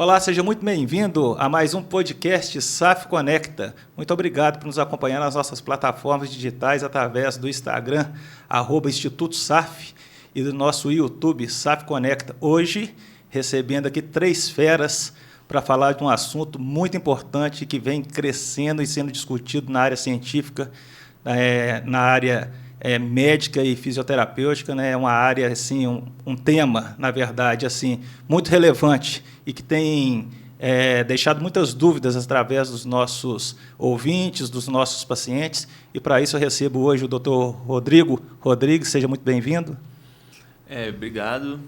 Olá, seja muito bem-vindo a mais um podcast SAF Conecta. Muito obrigado por nos acompanhar nas nossas plataformas digitais através do Instagram, @Instituto SAF, e do nosso YouTube, SAF Conecta. Hoje, recebendo aqui 3 feras para falar de um assunto muito importante que vem crescendo e sendo discutido na área científica, na área médica e fisioterapêutica, né? É uma área, assim, um tema, na verdade, assim, muito relevante e que tem deixado muitas dúvidas através dos nossos ouvintes, dos nossos pacientes. E, para isso, eu recebo hoje o Dr. Rodrigo Rodrigues. Seja muito bem-vindo. Obrigado.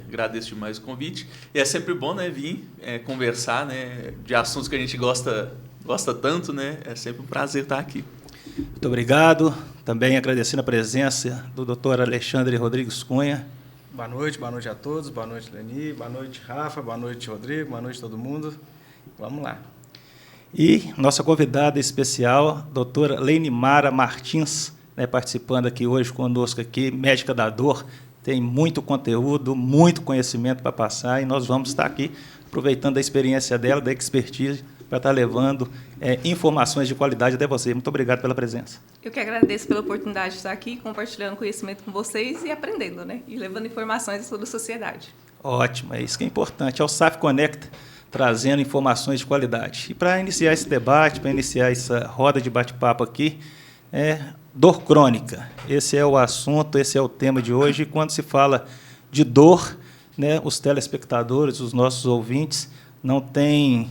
Agradeço demais o convite. E é sempre bom, né, vir conversar, né, de assuntos que a gente gosta tanto, né? É sempre um prazer estar aqui. Muito obrigado. Também agradecendo a presença do Dr. Alexandre Rodrigues Cunha. Boa noite a todos. Boa noite, Leni. Boa noite, Rafa. Boa noite, Rodrigo. Boa noite, todo mundo. Vamos lá. E nossa convidada especial, doutora Lenimara Martins, né, participando aqui hoje conosco, aqui, médica da dor. Tem muito conteúdo, muito conhecimento para passar, e nós vamos estar aqui aproveitando a experiência dela, da expertise, para estar levando informações de qualidade até você. Muito obrigado pela presença. Eu que agradeço pela oportunidade de estar aqui, compartilhando conhecimento com vocês e aprendendo, né? E levando informações sobre a sociedade. Ótimo, é isso que é importante. É o SAF Conecta, trazendo informações de qualidade. E para iniciar esse debate, para iniciar essa roda de bate-papo aqui, dor crônica. Esse é o assunto, esse é o tema de hoje. E quando se fala de dor, né, os telespectadores, os nossos ouvintes, não têm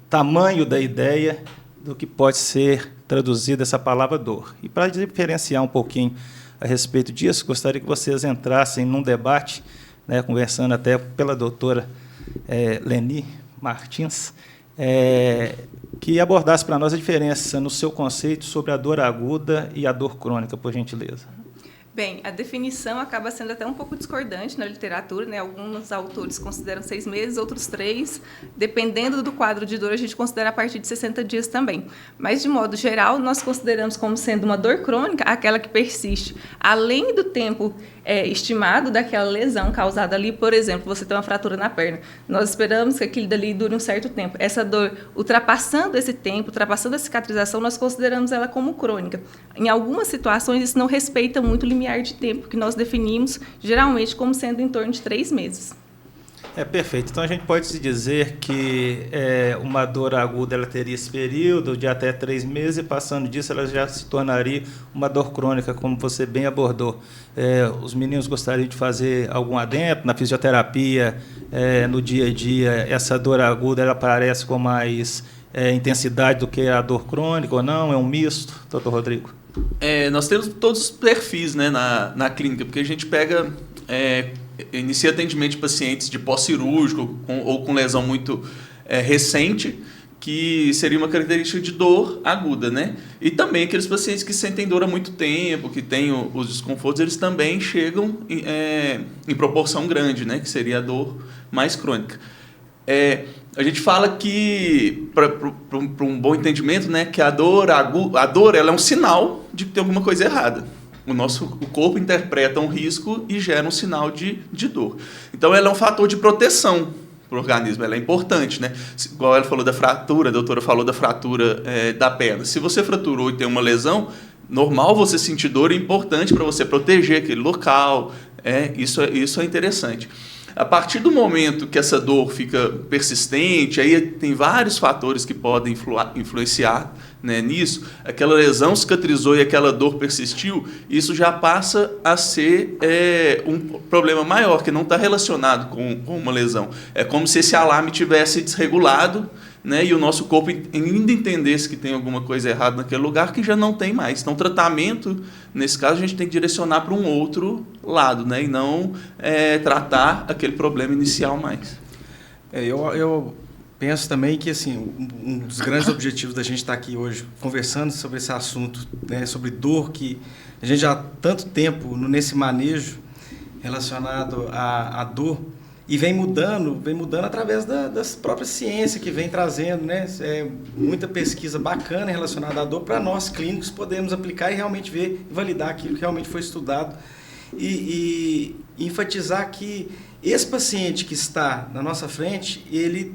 tamanho da ideia do que pode ser traduzida essa palavra dor. E para diferenciar um pouquinho a respeito disso, gostaria que vocês entrassem num debate, né, conversando até pela doutora Leni Martins, que abordasse para nós a diferença no seu conceito sobre a dor aguda e a dor crônica, por gentileza. Bem, a definição acaba sendo até um pouco discordante na literatura, né? Alguns autores consideram 6 meses, outros 3. Dependendo do quadro de dor, a gente considera a partir de 60 dias também. Mas, de modo geral, nós consideramos como sendo uma dor crônica aquela que persiste além do tempo estimado daquela lesão causada ali. Por exemplo, você tem uma fratura na perna. Nós esperamos que aquilo dali dure um certo tempo. Essa dor, ultrapassando esse tempo, ultrapassando a cicatrização, nós consideramos ela como crônica. Em algumas situações, isso não respeita muito o limiar de tempo que nós definimos, geralmente, como sendo em torno de 3 meses. Perfeito. Então, a gente pode se dizer que uma dor aguda ela teria esse período de até 3 meses, e passando disso ela já se tornaria uma dor crônica, como você bem abordou. Os meninos gostariam de fazer algum adendo na fisioterapia, no dia a dia, essa dor aguda ela aparece com mais intensidade do que a dor crônica ou não? É um misto, doutor Rodrigo? Nós temos todos os perfis, né, na clínica, porque a gente pega... inicia atendimento de pacientes de pós-cirúrgico ou com lesão muito recente, que seria uma característica de dor aguda, né? E também aqueles pacientes que sentem dor há muito tempo, que têm os desconfortos, eles também chegam em proporção grande, né? Que seria a dor mais crônica. A gente fala que, para um bom entendimento, né, que a dor ela é um sinal de que tem alguma coisa errada. O corpo interpreta um risco e gera um sinal de dor. Então, ela é um fator de proteção para o organismo, ela é importante, né? Igual ela falou da fratura, a doutora falou da fratura da perna. Se você fraturou e tem uma lesão, normal você sentir dor, é importante para você proteger aquele local. Isso é interessante. A partir do momento que essa dor fica persistente, aí tem vários fatores que podem influenciar, né, nisso. Aquela lesão cicatrizou e aquela dor persistiu, isso já passa a ser um problema maior, que não está relacionado com uma lesão. É como se esse alarme tivesse desregulado, né, e o nosso corpo ainda entendesse que tem alguma coisa errada naquele lugar que já não tem mais. Então, o tratamento, nesse caso, a gente tem que direcionar para um outro lado, né, e não tratar aquele problema inicial mais. Eu penso também que assim, um dos grandes objetivos da gente estar aqui hoje conversando sobre esse assunto, né, sobre dor, que a gente já há tanto tempo nesse manejo relacionado à dor, e vem mudando através das próprias ciências que vem trazendo, né? Muita pesquisa bacana relacionada à dor para nós clínicos podermos aplicar e realmente ver e validar aquilo que realmente foi estudado e enfatizar que Esse paciente que está na nossa frente, ele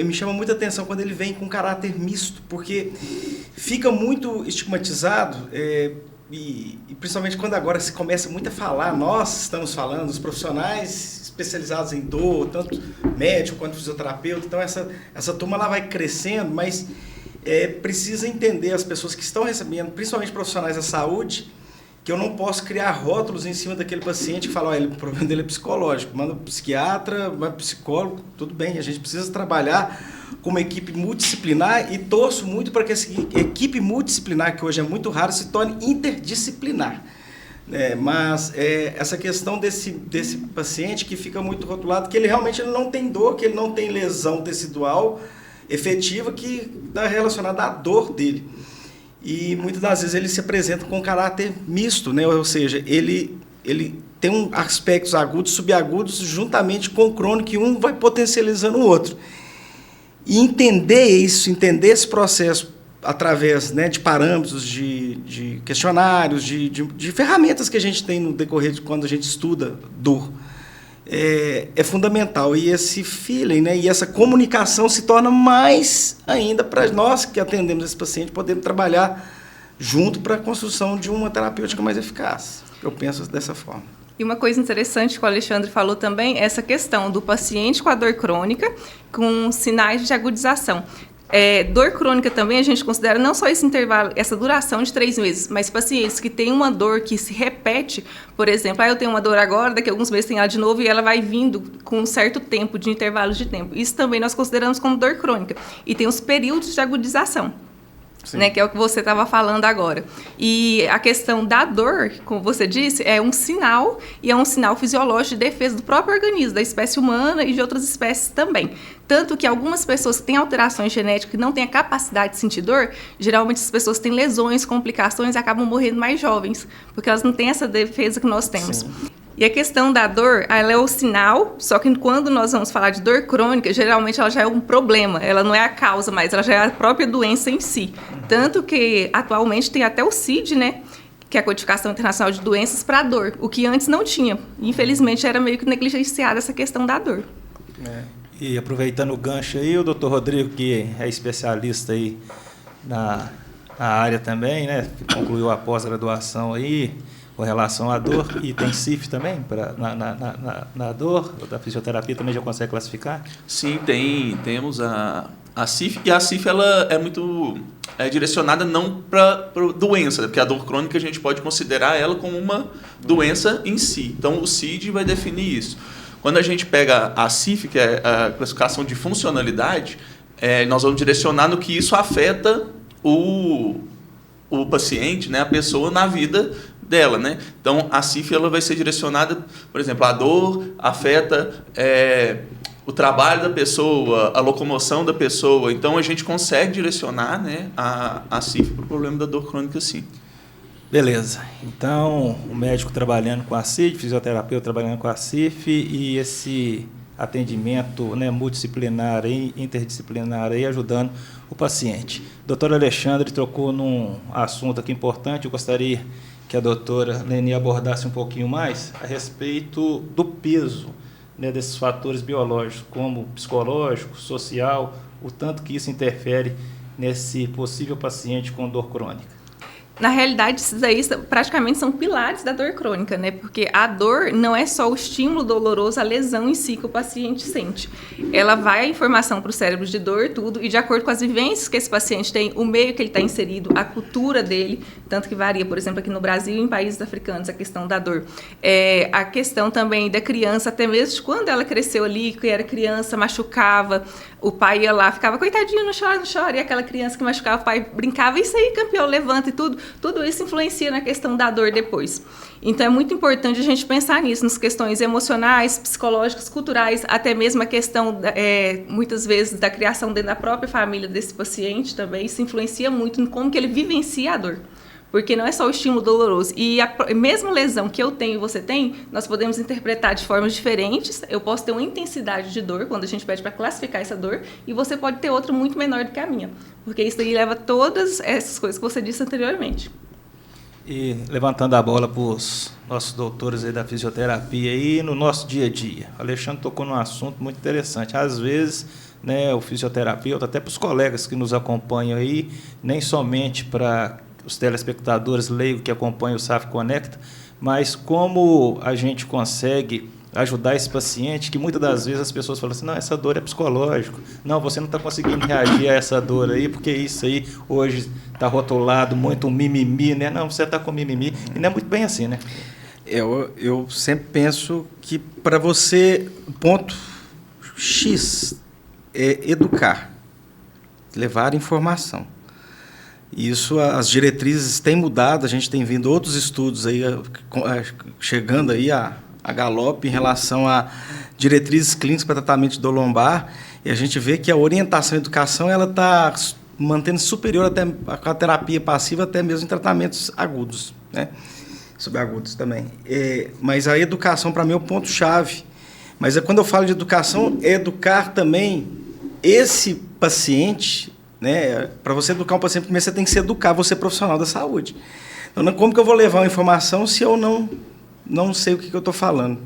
me chama muita atenção quando ele vem com caráter misto, porque fica muito estigmatizado, e principalmente quando agora se começa muito a falar, nós estamos falando, os profissionais especializados em dor, tanto médico quanto fisioterapeuta, então essa turma ela vai crescendo, mas precisa entender as pessoas que estão recebendo, principalmente profissionais da saúde, que eu não posso criar rótulos em cima daquele paciente que fala, o problema dele é psicológico, manda para o psiquiatra, vai para o psicólogo, tudo bem, a gente precisa trabalhar com uma equipe multidisciplinar e torço muito para que essa equipe multidisciplinar, que hoje é muito raro, se torne interdisciplinar. Mas essa questão desse paciente que fica muito rotulado, que ele realmente não tem dor, que ele não tem lesão tecidual efetiva que está relacionada à dor dele. E muitas das vezes ele se apresenta com caráter misto, né? Ou seja, ele tem aspectos agudos, subagudos, juntamente com o crônico, e um vai potencializando o outro. E entender isso, entender esse processo através, né, de parâmetros, de questionários, de ferramentas que a gente tem no decorrer de quando a gente estuda dor, é fundamental. E esse feeling, né, e essa comunicação se torna mais ainda para nós que atendemos esse paciente, podermos trabalhar junto para a construção de uma terapêutica mais eficaz. Eu penso dessa forma. E uma coisa interessante que o Alexandre falou também é essa questão do paciente com a dor crônica com sinais de agudização. Dor crônica também a gente considera não só esse intervalo, essa duração de 3 meses, mas pacientes que têm uma dor que se repete, por exemplo, eu tenho uma dor agora, daqui a alguns meses tem ela de novo e ela vai vindo com um certo tempo, de intervalos de tempo. Isso também nós consideramos como dor crônica. E tem os períodos de agudização. Né, que é o que você estava falando agora. E a questão da dor, como você disse, é um sinal, e é um sinal fisiológico de defesa do próprio organismo, da espécie humana e de outras espécies também. Tanto que algumas pessoas que têm alterações genéticas e não têm a capacidade de sentir dor, geralmente as pessoas têm lesões, complicações e acabam morrendo mais jovens, porque elas não têm essa defesa que nós temos. Sim. E a questão da dor, ela é o sinal, só que quando nós vamos falar de dor crônica, geralmente ela já é um problema, ela não é a causa, mas ela já é a própria doença em si. Tanto que, atualmente, tem até o CID, né, que é a Codificação Internacional de Doenças para a Dor, o que antes não tinha. Infelizmente, era meio que negligenciada essa questão da dor. E aproveitando o gancho aí, o doutor Rodrigo, que é especialista aí na área também, né, concluiu a pós-graduação aí, com relação à dor, e tem CIF também na dor, da fisioterapia também já consegue classificar? Sim, temos a CIF, e a CIF ela é muito direcionada não para doença, porque a dor crônica a gente pode considerar ela como uma doença em si, então o CID vai definir isso. Quando a gente pega a CIF, que é a classificação de funcionalidade, nós vamos direcionar no que isso afeta o paciente, né, a pessoa na vida dela, né? Então, a CIF ela vai ser direcionada, por exemplo, a dor afeta o trabalho da pessoa, a locomoção da pessoa. Então, a gente consegue direcionar, né, a CIF para o problema da dor crônica, sim. Beleza. Então, o médico trabalhando com a CIF, fisioterapeuta trabalhando com a CIF, e esse atendimento, né, multidisciplinar e interdisciplinar aí, ajudando o paciente. O doutor Alexandre tocou num assunto aqui importante, eu gostaria que a doutora Leni abordasse um pouquinho mais a respeito do peso, né, desses fatores biológicos, como psicológico, social, o tanto que isso interfere nesse possível paciente com dor crônica. Na realidade, esses aí praticamente são pilares da dor crônica, né? Porque a dor não é só o estímulo doloroso, a lesão em si que o paciente sente. Ela vai a informação para o cérebro de dor, tudo, e de acordo com as vivências que esse paciente tem, o meio que ele está inserido, a cultura dele, tanto que varia, por exemplo, aqui no Brasil e em países africanos, a questão da dor. A questão também da criança, até mesmo de quando ela cresceu ali, que era criança, machucava, o pai ia lá, ficava, coitadinho, não chora, e aquela criança que machucava, o pai brincava, isso aí, campeão, levanta e tudo. Tudo isso influencia na questão da dor depois. Então, é muito importante a gente pensar nisso, nas questões emocionais, psicológicas, culturais, até mesmo a questão, muitas vezes, da criação dentro da própria família desse paciente também. Isso influencia muito em como que ele vivencia a dor. Porque não é só o estímulo doloroso. E a mesma lesão que eu tenho e você tem, nós podemos interpretar de formas diferentes. Eu posso ter uma intensidade de dor, quando a gente pede para classificar essa dor, e você pode ter outra muito menor do que a minha. Porque isso aí leva todas essas coisas que você disse anteriormente. E levantando a bola para os nossos doutores aí da fisioterapia aí no nosso dia a dia. O Alexandre tocou num assunto muito interessante. Às vezes, né, o fisioterapeuta, até para os colegas que nos acompanham aí, nem somente para os telespectadores leigos que acompanham o SAF Conecta, mas como a gente consegue ajudar esse paciente, que muitas das vezes as pessoas falam assim, não, essa dor é psicológico, não, você não está conseguindo reagir a essa dor aí, porque isso aí hoje está rotulado muito um mimimi, né? Não, você está com mimimi, e não é muito bem assim, né? Eu sempre penso que para você, o ponto X é educar, levar informação. Isso, as diretrizes têm mudado, a gente tem vindo outros estudos aí, chegando aí a galope em relação a diretrizes clínicas para tratamento de dor lombar, e a gente vê que a orientação à educação ela está mantendo superior até a terapia passiva, até mesmo em tratamentos agudos, né? Subagudos também. Mas a educação, para mim, é o ponto-chave. Mas quando eu falo de educação, é educar também esse paciente, né? Para você educar um paciente, primeiro você tem que se educar, você é profissional da saúde. Então, como que eu vou levar uma informação se eu não sei o que eu estou falando?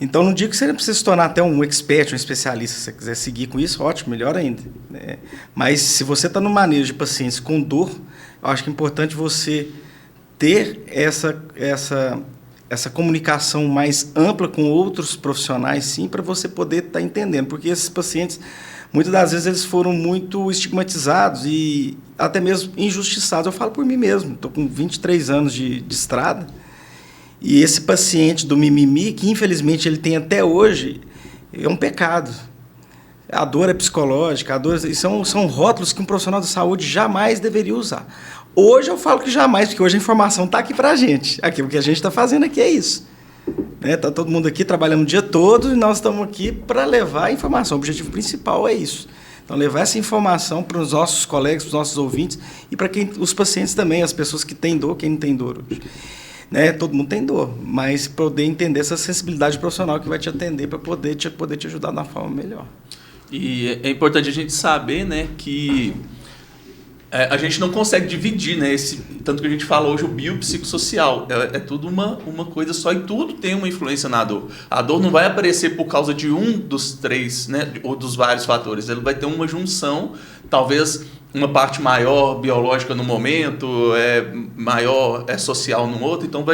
Então, não digo que você precisa se tornar até um expert, um especialista. Se você quiser seguir com isso, ótimo, melhor ainda, né? Mas se você está no manejo de pacientes com dor, eu acho que é importante você ter essa comunicação mais ampla com outros profissionais, sim, para você poder estar entendendo. Porque esses pacientes, muitas das vezes, eles foram muito estigmatizados e até mesmo injustiçados. Eu falo por mim mesmo, estou com 23 anos de estrada, e esse paciente do mimimi, que infelizmente ele tem até hoje, é um pecado. A dor é psicológica, são rótulos que um profissional de saúde jamais deveria usar. Hoje eu falo que jamais, porque hoje a informação está aqui para a gente. Aqui, o que a gente está fazendo aqui é isso. Está todo mundo aqui trabalhando o dia todo e nós estamos aqui para levar a informação. O objetivo principal é isso. Então, levar essa informação para os nossos colegas, para os nossos ouvintes e para os pacientes também, as pessoas que têm dor, quem não tem dor hoje. Né? Todo mundo tem dor, mas poder entender essa sensibilidade profissional que vai te atender para poder te ajudar de uma forma melhor. E é importante a gente saber, né, que a gente não consegue dividir, né, tanto que a gente fala hoje o biopsicossocial, é tudo uma coisa só e tudo tem uma influência na dor. A dor não vai aparecer por causa de um dos três, né, ou dos vários fatores, ela vai ter uma junção, talvez uma parte maior biológica no momento, maior social no outro, então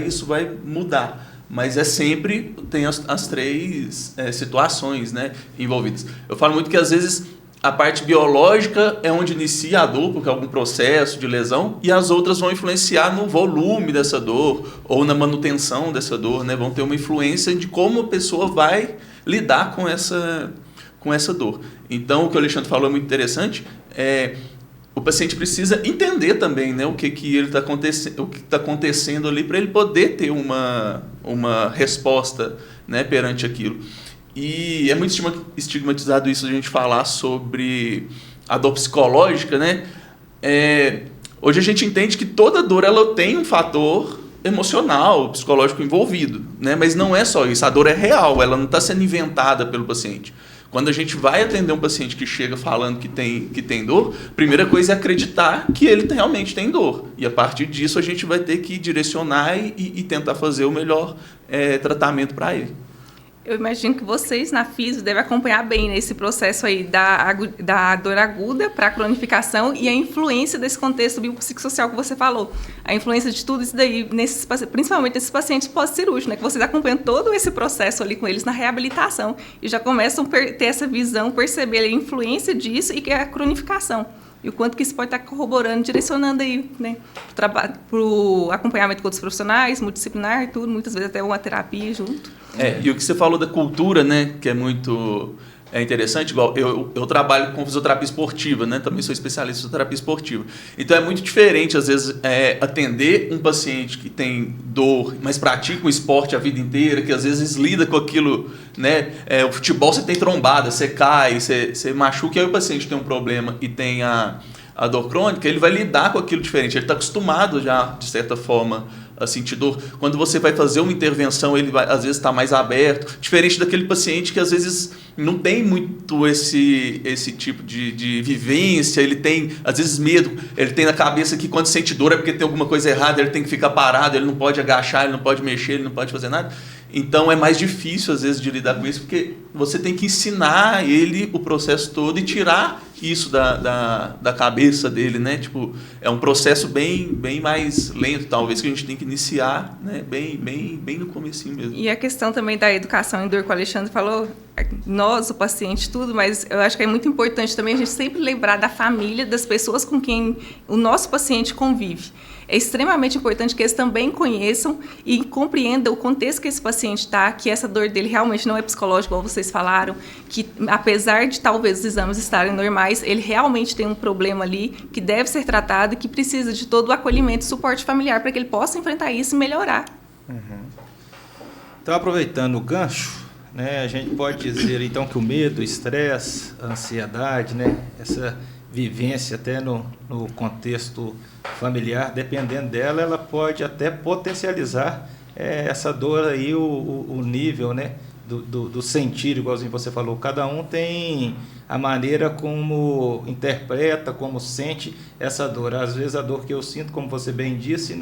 isso vai mudar. Mas sempre tem as três situações, né, envolvidas. Eu falo muito que às vezes a parte biológica é onde inicia a dor, porque é algum processo de lesão, e as outras vão influenciar no volume dessa dor ou na manutenção dessa dor, né? Vão ter uma influência de como a pessoa vai lidar com essa dor. Então, o que o Alexandre falou é muito interessante. O paciente precisa entender também, né, o que está acontecendo ali para ele poder ter uma resposta, né, perante aquilo. E é muito estigmatizado isso, a gente falar sobre a dor psicológica, né? Hoje a gente entende que toda dor ela tem um fator emocional, psicológico envolvido, né? Mas não é só isso, a dor é real, ela não está sendo inventada pelo paciente. Quando a gente vai atender um paciente que chega falando que tem dor, a primeira coisa é acreditar que ele realmente tem dor. E a partir disso a gente vai ter que direcionar e tentar fazer o melhor tratamento para ele. Eu imagino que vocês, na Fisio, devem acompanhar bem esse processo aí da dor aguda para a cronificação e a influência desse contexto biopsicossocial que você falou. A influência de tudo isso daí, principalmente nesses pacientes pós-cirúrgicos, né? Que vocês acompanham todo esse processo ali com eles na reabilitação e já começam a ter essa visão, perceber a influência disso e que é a cronificação. E o quanto que isso pode estar corroborando, direcionando aí, né, para o acompanhamento com outros profissionais, multidisciplinar e tudo, muitas vezes até uma terapia junto. E o que você falou da cultura, né, que é muito interessante, igual eu trabalho com fisioterapia esportiva, né, também sou especialista em fisioterapia esportiva. Então é muito diferente, às vezes, atender um paciente que tem dor, mas pratica um esporte a vida inteira, que às vezes lida com aquilo, né, o futebol você tem trombada, você cai, você machuca, e aí o paciente tem um problema e tem a dor crônica, ele vai lidar com aquilo diferente, ele está acostumado já, de certa forma, a sentir dor. Quando você vai fazer uma intervenção, ele vai, às vezes está mais aberto, diferente daquele paciente que às vezes não tem muito esse tipo de vivência, ele tem às vezes medo, ele tem na cabeça que quando sente dor é porque tem alguma coisa errada, ele tem que ficar parado, ele não pode agachar, ele não pode mexer, ele não pode fazer nada. Então é mais difícil às vezes de lidar com isso, porque você tem que ensinar ele o processo todo e tirar isso da cabeça dele, né? Tipo, é um processo bem mais lento, talvez, que a gente tem que iniciar, né? Bem no comecinho mesmo. E a questão também da educação em dor, que o Alexandre falou, nós, o paciente, tudo, mas eu acho que é muito importante também a gente sempre lembrar da família, das pessoas com quem o nosso paciente convive. É extremamente importante que eles também conheçam e compreendam o contexto que esse paciente está, que essa dor dele realmente não é psicológica, como vocês falaram, que apesar de talvez os exames estarem normais, ele realmente tem um problema ali que deve ser tratado e que precisa de todo o acolhimento e suporte familiar para que ele possa enfrentar isso e melhorar. Então, aproveitando o gancho, né, a gente pode dizer então que o medo, o estresse, a ansiedade, né, essa vivência até no contexto familiar, dependendo dela, ela pode até potencializar essa dor aí, o nível, né, do sentir, igualzinho você falou. Cada um tem a maneira como interpreta, como sente essa dor. Às vezes a dor que eu sinto, como você bem disse,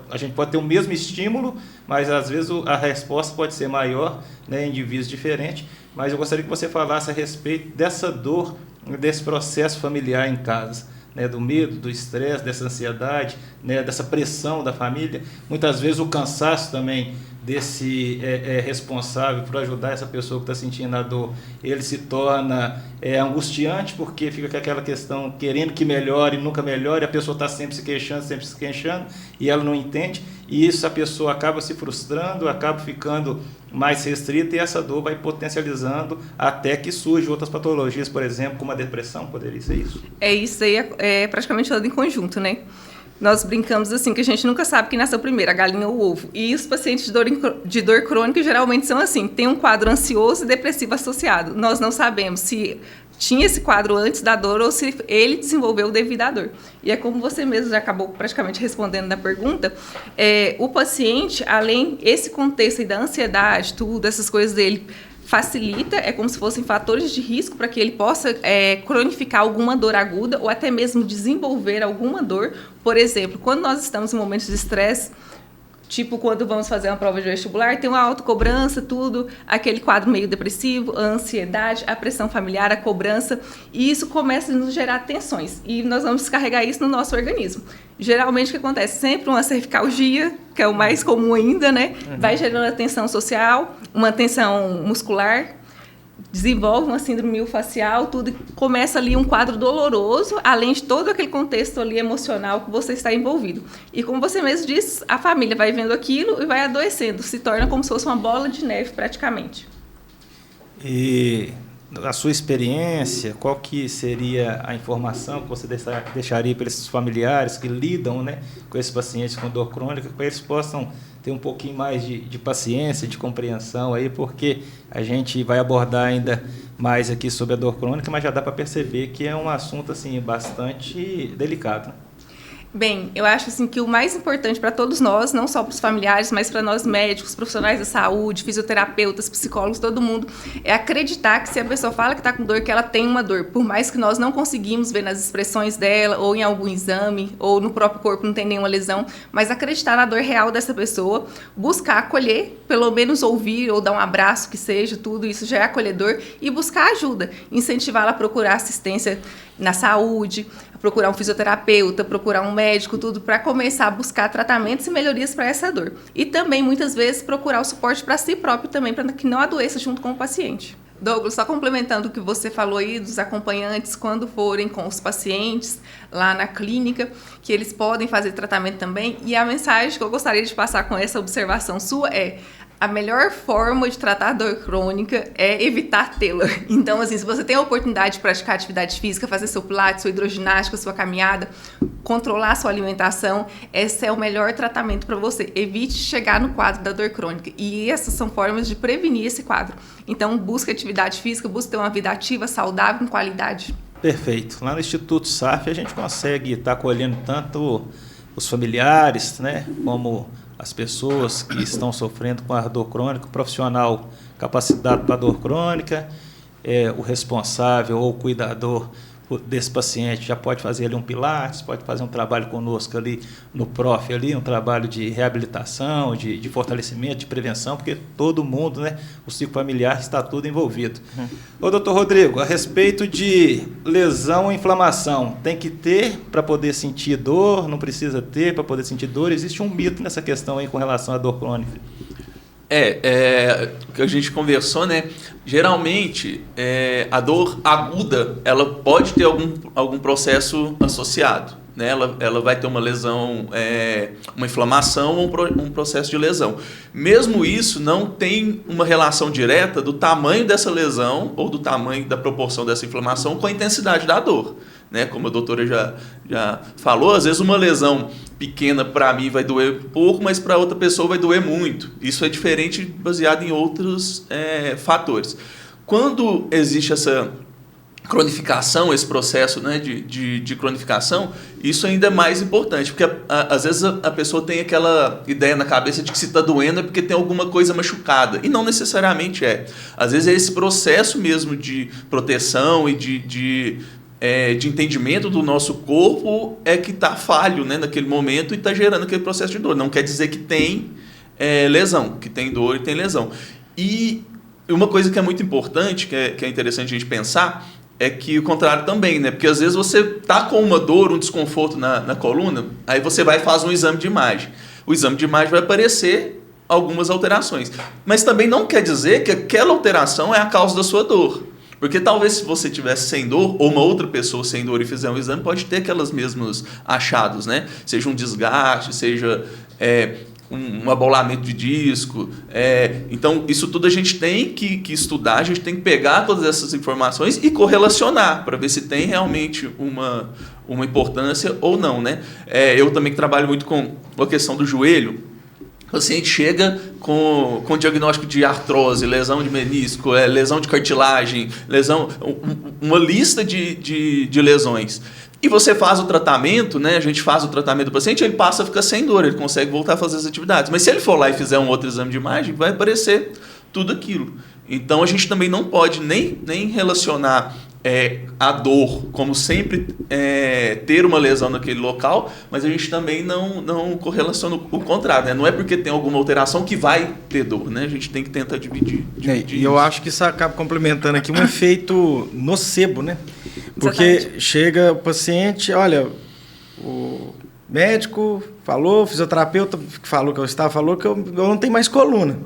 a gente pode ter o mesmo estímulo, mas às vezes a resposta pode ser maior, né, em indivíduos diferentes. Mas eu gostaria que você falasse a respeito dessa dor, desse processo familiar em casa, né, do medo, do estresse, dessa ansiedade, né, dessa pressão da família. Muitas vezes o cansaço também desse responsável por ajudar essa pessoa que está sentindo a dor, ele se torna angustiante, porque fica com aquela questão querendo que melhore, nunca melhore, a pessoa está sempre se queixando, e ela não entende, e isso a pessoa acaba se frustrando, acaba ficando mais restrita, e essa dor vai potencializando até que surjam outras patologias, por exemplo, como a depressão. Poderia ser isso? Isso aí é praticamente todo em conjunto, né? Nós brincamos assim, que a gente nunca sabe quem nasceu primeiro, a galinha ou o ovo. E os pacientes de dor crônica geralmente são assim, tem um quadro ansioso e depressivo associado. Nós não sabemos se tinha esse quadro antes da dor ou se ele desenvolveu devido à dor. E é como você mesmo já acabou praticamente respondendo na pergunta, o paciente, além esse contexto aí da ansiedade, tudo, essas coisas dele, facilita, é como se fossem fatores de risco para que ele possa cronificar alguma dor aguda ou até mesmo desenvolver alguma dor. Por exemplo, quando nós estamos em momentos de estresse, tipo quando vamos fazer uma prova de vestibular, tem uma autocobrança, tudo, aquele quadro meio depressivo, a ansiedade, a pressão familiar, a cobrança, e isso começa a nos gerar tensões, e nós vamos descarregar isso no nosso organismo. Geralmente o que acontece? Sempre uma cervicalgia, que é o mais comum ainda, né? Vai gerando a tensão social, uma tensão muscular, desenvolve uma síndrome miofascial, tudo, e começa ali um quadro doloroso, além de todo aquele contexto ali emocional que você está envolvido. E como você mesmo disse, a família vai vendo aquilo e vai adoecendo, se torna como se fosse uma bola de neve praticamente. E a sua experiência, qual que seria a informação que você deixaria para esses familiares que lidam, né, com esses pacientes com dor crônica, para eles possam ter um pouquinho mais de paciência, de compreensão aí, porque a gente vai abordar ainda mais aqui sobre a dor crônica, mas já dá para perceber que é um assunto assim bastante delicado, né? Bem, eu acho assim que o mais importante para todos nós, não só para os familiares, mas para nós médicos, profissionais da saúde, fisioterapeutas, psicólogos, todo mundo, é acreditar que se a pessoa fala que está com dor, que ela tem uma dor. Por mais que nós não conseguimos ver nas expressões dela, ou em algum exame, ou no próprio corpo não tem nenhuma lesão, mas acreditar na dor real dessa pessoa, buscar acolher, pelo menos ouvir ou dar um abraço, que seja, tudo isso já é acolhedor, e buscar ajuda, incentivá-la a procurar assistência na saúde, procurar um fisioterapeuta, procurar um médico, tudo para começar a buscar tratamentos e melhorias para essa dor. E também, muitas vezes, procurar o suporte para si próprio também, para que não adoeça junto com o paciente. Douglas, só complementando o que você falou aí dos acompanhantes, quando forem com os pacientes lá na clínica, que eles podem fazer tratamento também. E a mensagem que eu gostaria de passar com essa observação sua é: a melhor forma de tratar a dor crônica é evitar tê-la. Então, assim, se você tem a oportunidade de praticar atividade física, fazer seu pilates, sua hidroginástica, sua caminhada, controlar a sua alimentação, esse é o melhor tratamento para você. Evite chegar no quadro da dor crônica. E essas são formas de prevenir esse quadro. Então, busque atividade física, busque ter uma vida ativa, saudável, com qualidade. Perfeito. Lá no Instituto SAF a gente consegue estar acolhendo tanto os familiares, né, como as pessoas que estão sofrendo com a dor crônica, o profissional capacitado para a dor crônica, o responsável ou o cuidador desse paciente já pode fazer ali um pilates, pode fazer um trabalho conosco ali no PROF, ali, um trabalho de reabilitação, de fortalecimento, de prevenção, porque todo mundo, né, o ciclo familiar está tudo envolvido. Ô, doutor Rodrigo, a respeito de lesão e inflamação, tem que ter para poder sentir dor, não precisa ter para poder sentir dor? Existe um mito nessa questão aí com relação à dor crônica. O que a gente conversou, né? Geralmente, a dor aguda, ela pode ter algum processo associado, né? Ela vai ter uma lesão, uma inflamação ou um processo de lesão. Mesmo isso, não tem uma relação direta do tamanho dessa lesão ou do tamanho da proporção dessa inflamação com a intensidade da dor. Né? Como a doutora já falou, às vezes uma lesão pequena para mim vai doer pouco, mas para outra pessoa vai doer muito. Isso é diferente baseado em outros fatores. Quando existe essa cronificação, esse processo, né, de cronificação, isso ainda é mais importante, porque às vezes a pessoa tem aquela ideia na cabeça de que se está doendo é porque tem alguma coisa machucada, e não necessariamente é. Às vezes é esse processo mesmo de proteção e de entendimento do nosso corpo que está falho, né, naquele momento e está gerando aquele processo de dor. Não quer dizer que tem lesão, que tem dor e tem lesão. E uma coisa que é muito importante, que é interessante a gente pensar, é que o contrário também, né? Porque às vezes você está com uma dor, um desconforto na coluna, aí você vai e faz um exame de imagem. O exame de imagem vai aparecer algumas alterações. Mas também não quer dizer que aquela alteração é a causa da sua dor. Porque talvez se você tivesse sem dor, ou uma outra pessoa sem dor e fizer um exame, pode ter aquelas mesmos achados, né? Seja um desgaste, seja um abolamento de disco. Então, isso tudo a gente tem que estudar, a gente tem que pegar todas essas informações e correlacionar para ver se tem realmente uma importância ou não, né? Eu também trabalho muito com a questão do joelho. O paciente chega com diagnóstico de artrose, lesão de menisco, lesão de cartilagem, uma lista de lesões. E você faz o tratamento, né? A gente faz o tratamento do paciente, ele passa a ficar sem dor, ele consegue voltar a fazer as atividades. Mas se ele for lá e fizer um outro exame de imagem, vai aparecer tudo aquilo. Então a gente também não pode nem relacionar a dor como sempre ter uma lesão naquele local, mas a gente também não correlaciona o contrário, né? Não é porque tem alguma alteração que vai ter dor, né? A gente tem que tentar dividir e eu acho que isso acaba complementando aqui um efeito nocebo, né? Porque exatamente. Chega o paciente, olha, o médico falou, o fisioterapeuta falou que eu estava, falou que eu não tenho mais coluna.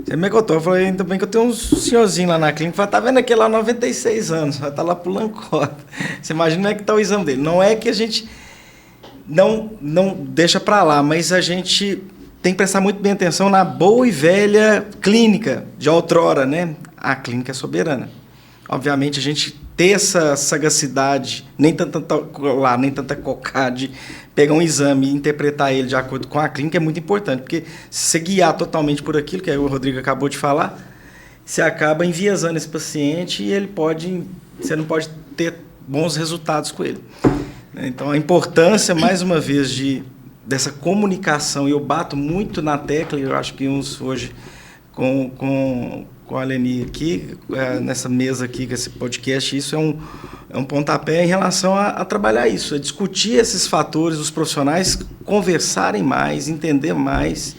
Como é que eu tô? Eu falei, ainda bem que eu tenho um senhorzinho lá na clínica, falei, tá vendo aquele lá, 96 anos, vai estar lá pulando corda. Você imagina como é que tá o exame dele. Não é que a gente não deixa para lá, mas a gente tem que prestar muito bem atenção na boa e velha clínica de outrora, né? A clínica é soberana. Obviamente, a gente ter essa sagacidade, nem tanta cocada de pegar um exame e interpretar ele de acordo com a clínica é muito importante, porque se você guiar totalmente por aquilo que o Rodrigo acabou de falar, você acaba enviesando esse paciente e você não pode ter bons resultados com ele. Então, a importância, mais uma vez, dessa comunicação, e eu bato muito na tecla, eu acho que uns hoje com a Leni aqui, nessa mesa aqui, com esse podcast, isso é um pontapé em relação a trabalhar isso, a discutir esses fatores, os profissionais conversarem mais, entender mais,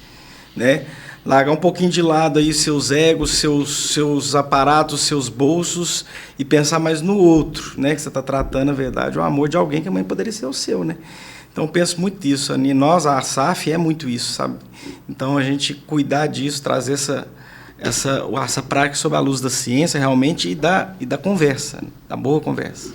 né? Largar um pouquinho de lado aí seus egos, seus aparatos, seus bolsos e pensar mais no outro, né? Que você está tratando, na verdade, o amor de alguém que amanhã poderia ser o seu, né? Então, eu penso muito nisso. Nós, a SAF, é muito isso, sabe? Então, a gente cuidar disso, trazer essa prática sob a luz da ciência realmente e da conversa, da boa conversa.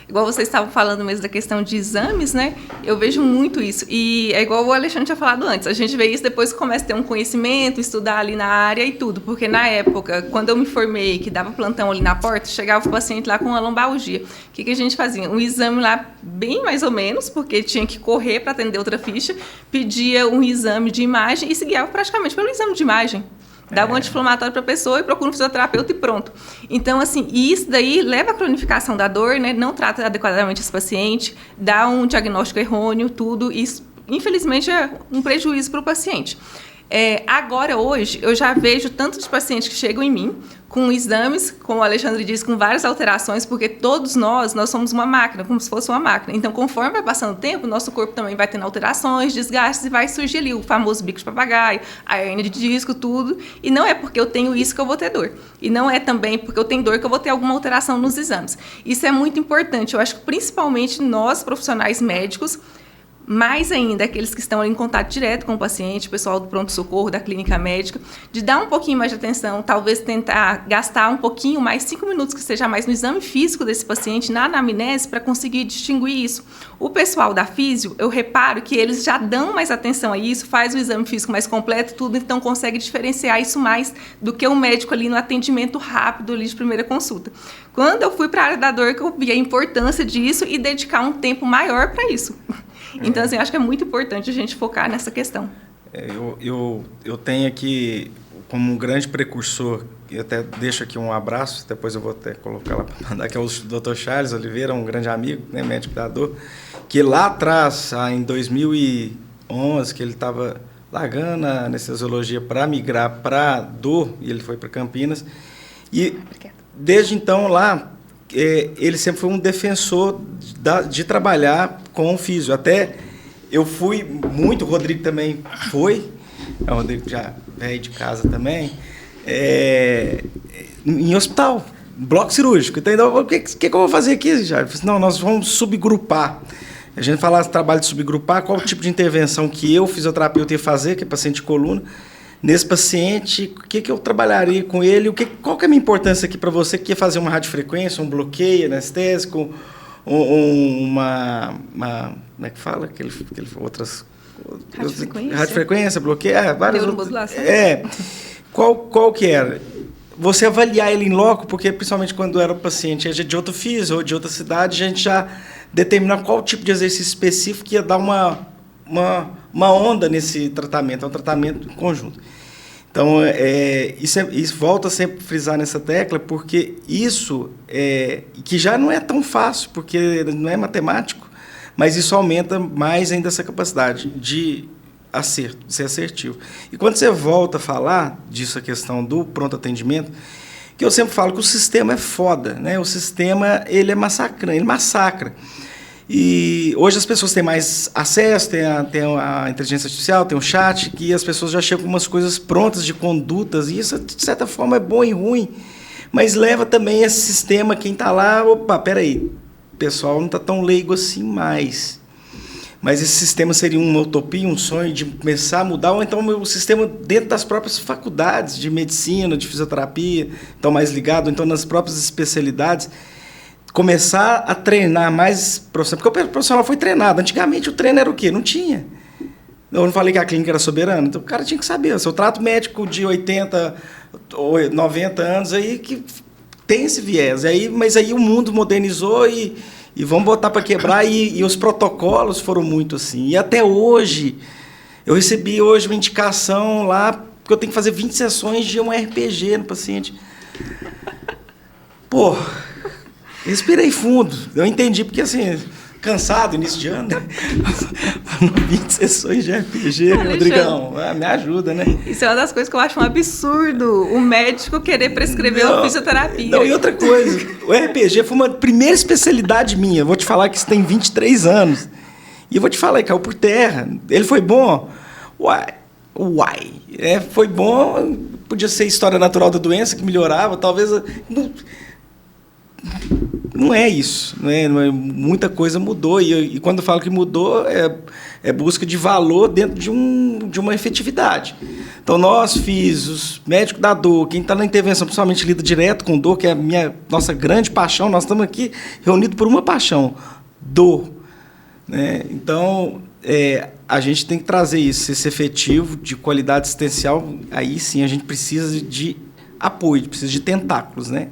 Igual vocês estavam falando mesmo da questão de exames, né? Eu vejo muito isso. E é igual o Alexandre tinha falado antes. A gente vê isso depois que começa a ter um conhecimento, estudar ali na área e tudo. Porque na época, quando eu me formei, que dava plantão ali na porta, chegava o paciente lá com uma lombalgia. O que a gente fazia? Um exame lá bem mais ou menos, porque tinha que correr para atender outra ficha, pedia um exame de imagem e se guiava praticamente pelo exame de imagem. Dá um anti-inflamatório para a pessoa e procura um fisioterapeuta e pronto. Então, assim, isso daí leva à cronificação da dor, né? Não trata adequadamente esse paciente, dá um diagnóstico errôneo, tudo. infelizmente, é um prejuízo para o paciente. Agora, hoje, eu já vejo tanto de pacientes que chegam em mim com exames, como o Alexandre disse, com várias alterações, porque todos nós somos uma máquina, como se fosse uma máquina. Então, conforme vai passando o tempo, o nosso corpo também vai tendo alterações, desgastes, e vai surgir ali o famoso bico de papagaio, a hérnia de disco, tudo. E não é porque eu tenho isso que eu vou ter dor. E não é também porque eu tenho dor que eu vou ter alguma alteração nos exames. Isso é muito importante. Eu acho que, principalmente, nós, profissionais médicos, mais ainda aqueles que estão ali em contato direto com o paciente, o pessoal do pronto-socorro, da clínica médica, de dar um pouquinho mais de atenção, talvez tentar gastar um pouquinho mais, 5 minutos que seja mais no exame físico desse paciente, na anamnese, para conseguir distinguir isso. O pessoal da físio, eu reparo que eles já dão mais atenção a isso, faz o exame físico mais completo, tudo, então consegue diferenciar isso mais do que o médico ali no atendimento rápido ali de primeira consulta. Quando eu fui para a área da dor, que eu vi a importância disso e dedicar um tempo maior para isso. Então, assim, acho que é muito importante a gente focar nessa questão. Eu tenho aqui, como um grande precursor, e até deixo aqui um abraço, depois eu vou até colocar lá para mandar, que é o Dr. Charles Oliveira, um grande amigo, né, médico da dor, que lá atrás, em 2011, que ele estava largando a anestesiologia para migrar para dor, e ele foi para Campinas, e desde então lá, ele sempre foi um defensor de trabalhar com o físio. Até eu fui muito, o Rodrigo também foi, o Rodrigo já veio de casa também, em hospital, bloco cirúrgico. Então, o que eu vou fazer aqui, já? Não, nós vamos subgrupar. A gente fala trabalho de subgrupar, qual o tipo de intervenção que eu, fisioterapeuta, ia fazer, que é paciente de coluna. Nesse paciente, o que eu trabalharia com ele? Qual que é a minha importância aqui para você que quer fazer uma radiofrequência, um bloqueio anestésico, uma como é que fala? Outras radiofrequência, bloqueio, várias outras. Qual que era? Você avaliar ele em loco, porque principalmente quando era o paciente de outro físio ou de outra cidade, a gente já determinar qual tipo de exercício específico que ia dar uma onda nesse tratamento, é um tratamento em conjunto. Então, isso volta sempre a frisar nessa tecla, porque isso, que já não é tão fácil, porque não é matemático, mas isso aumenta mais ainda essa capacidade de acerto, de ser assertivo. E quando você volta a falar disso, a questão do pronto atendimento, que eu sempre falo que o sistema é foda, né? O sistema, ele massacra. E hoje as pessoas têm mais acesso, tem a inteligência artificial, tem o chat, que as pessoas já chegam com umas coisas prontas de condutas, e isso, de certa forma, é bom e ruim, mas leva também esse sistema, quem está lá, peraí, o pessoal não está tão leigo assim mais. Mas esse sistema seria uma utopia, um sonho de começar a mudar, ou então o sistema dentro das próprias faculdades de medicina, de fisioterapia, então mais ligado, ou então nas próprias especialidades, começar a treinar mais profissional, porque o profissional foi treinado. Antigamente o treino era o quê? Não tinha. Eu não falei que a clínica era soberana, então o cara tinha que saber. Se eu trato médico de 80 ou 90 anos aí que tem esse viés. Mas aí o mundo modernizou e vamos botar para quebrar, e os protocolos foram muito assim. E até hoje, eu recebi hoje uma indicação lá, porque eu tenho que fazer 20 sessões de um RPG no paciente. Pô, respirei fundo. Eu entendi, porque assim, cansado, início de ano, né? 20 sessões de RPG, Rodrigão, me ajuda, né? Isso é uma das coisas que eu acho um absurdo, o médico querer prescrever uma fisioterapia. Não, e outra coisa, o RPG foi uma primeira especialidade minha. Eu vou te falar que isso tem 23 anos. E eu vou te falar, caiu por terra. Ele foi bom? Uai. Foi bom, podia ser história natural da doença, que melhorava, talvez... Não é isso, muita coisa mudou, e quando eu falo que mudou, é busca de valor dentro de uma efetividade. Então, nós, físicos, médicos da dor, quem está na intervenção, principalmente lida direto com dor, que é a nossa grande paixão, nós estamos aqui reunidos por uma paixão, dor. Né? Então, a gente tem que trazer isso, esse efetivo de qualidade assistencial, aí sim a gente precisa de apoio, precisa de tentáculos, né?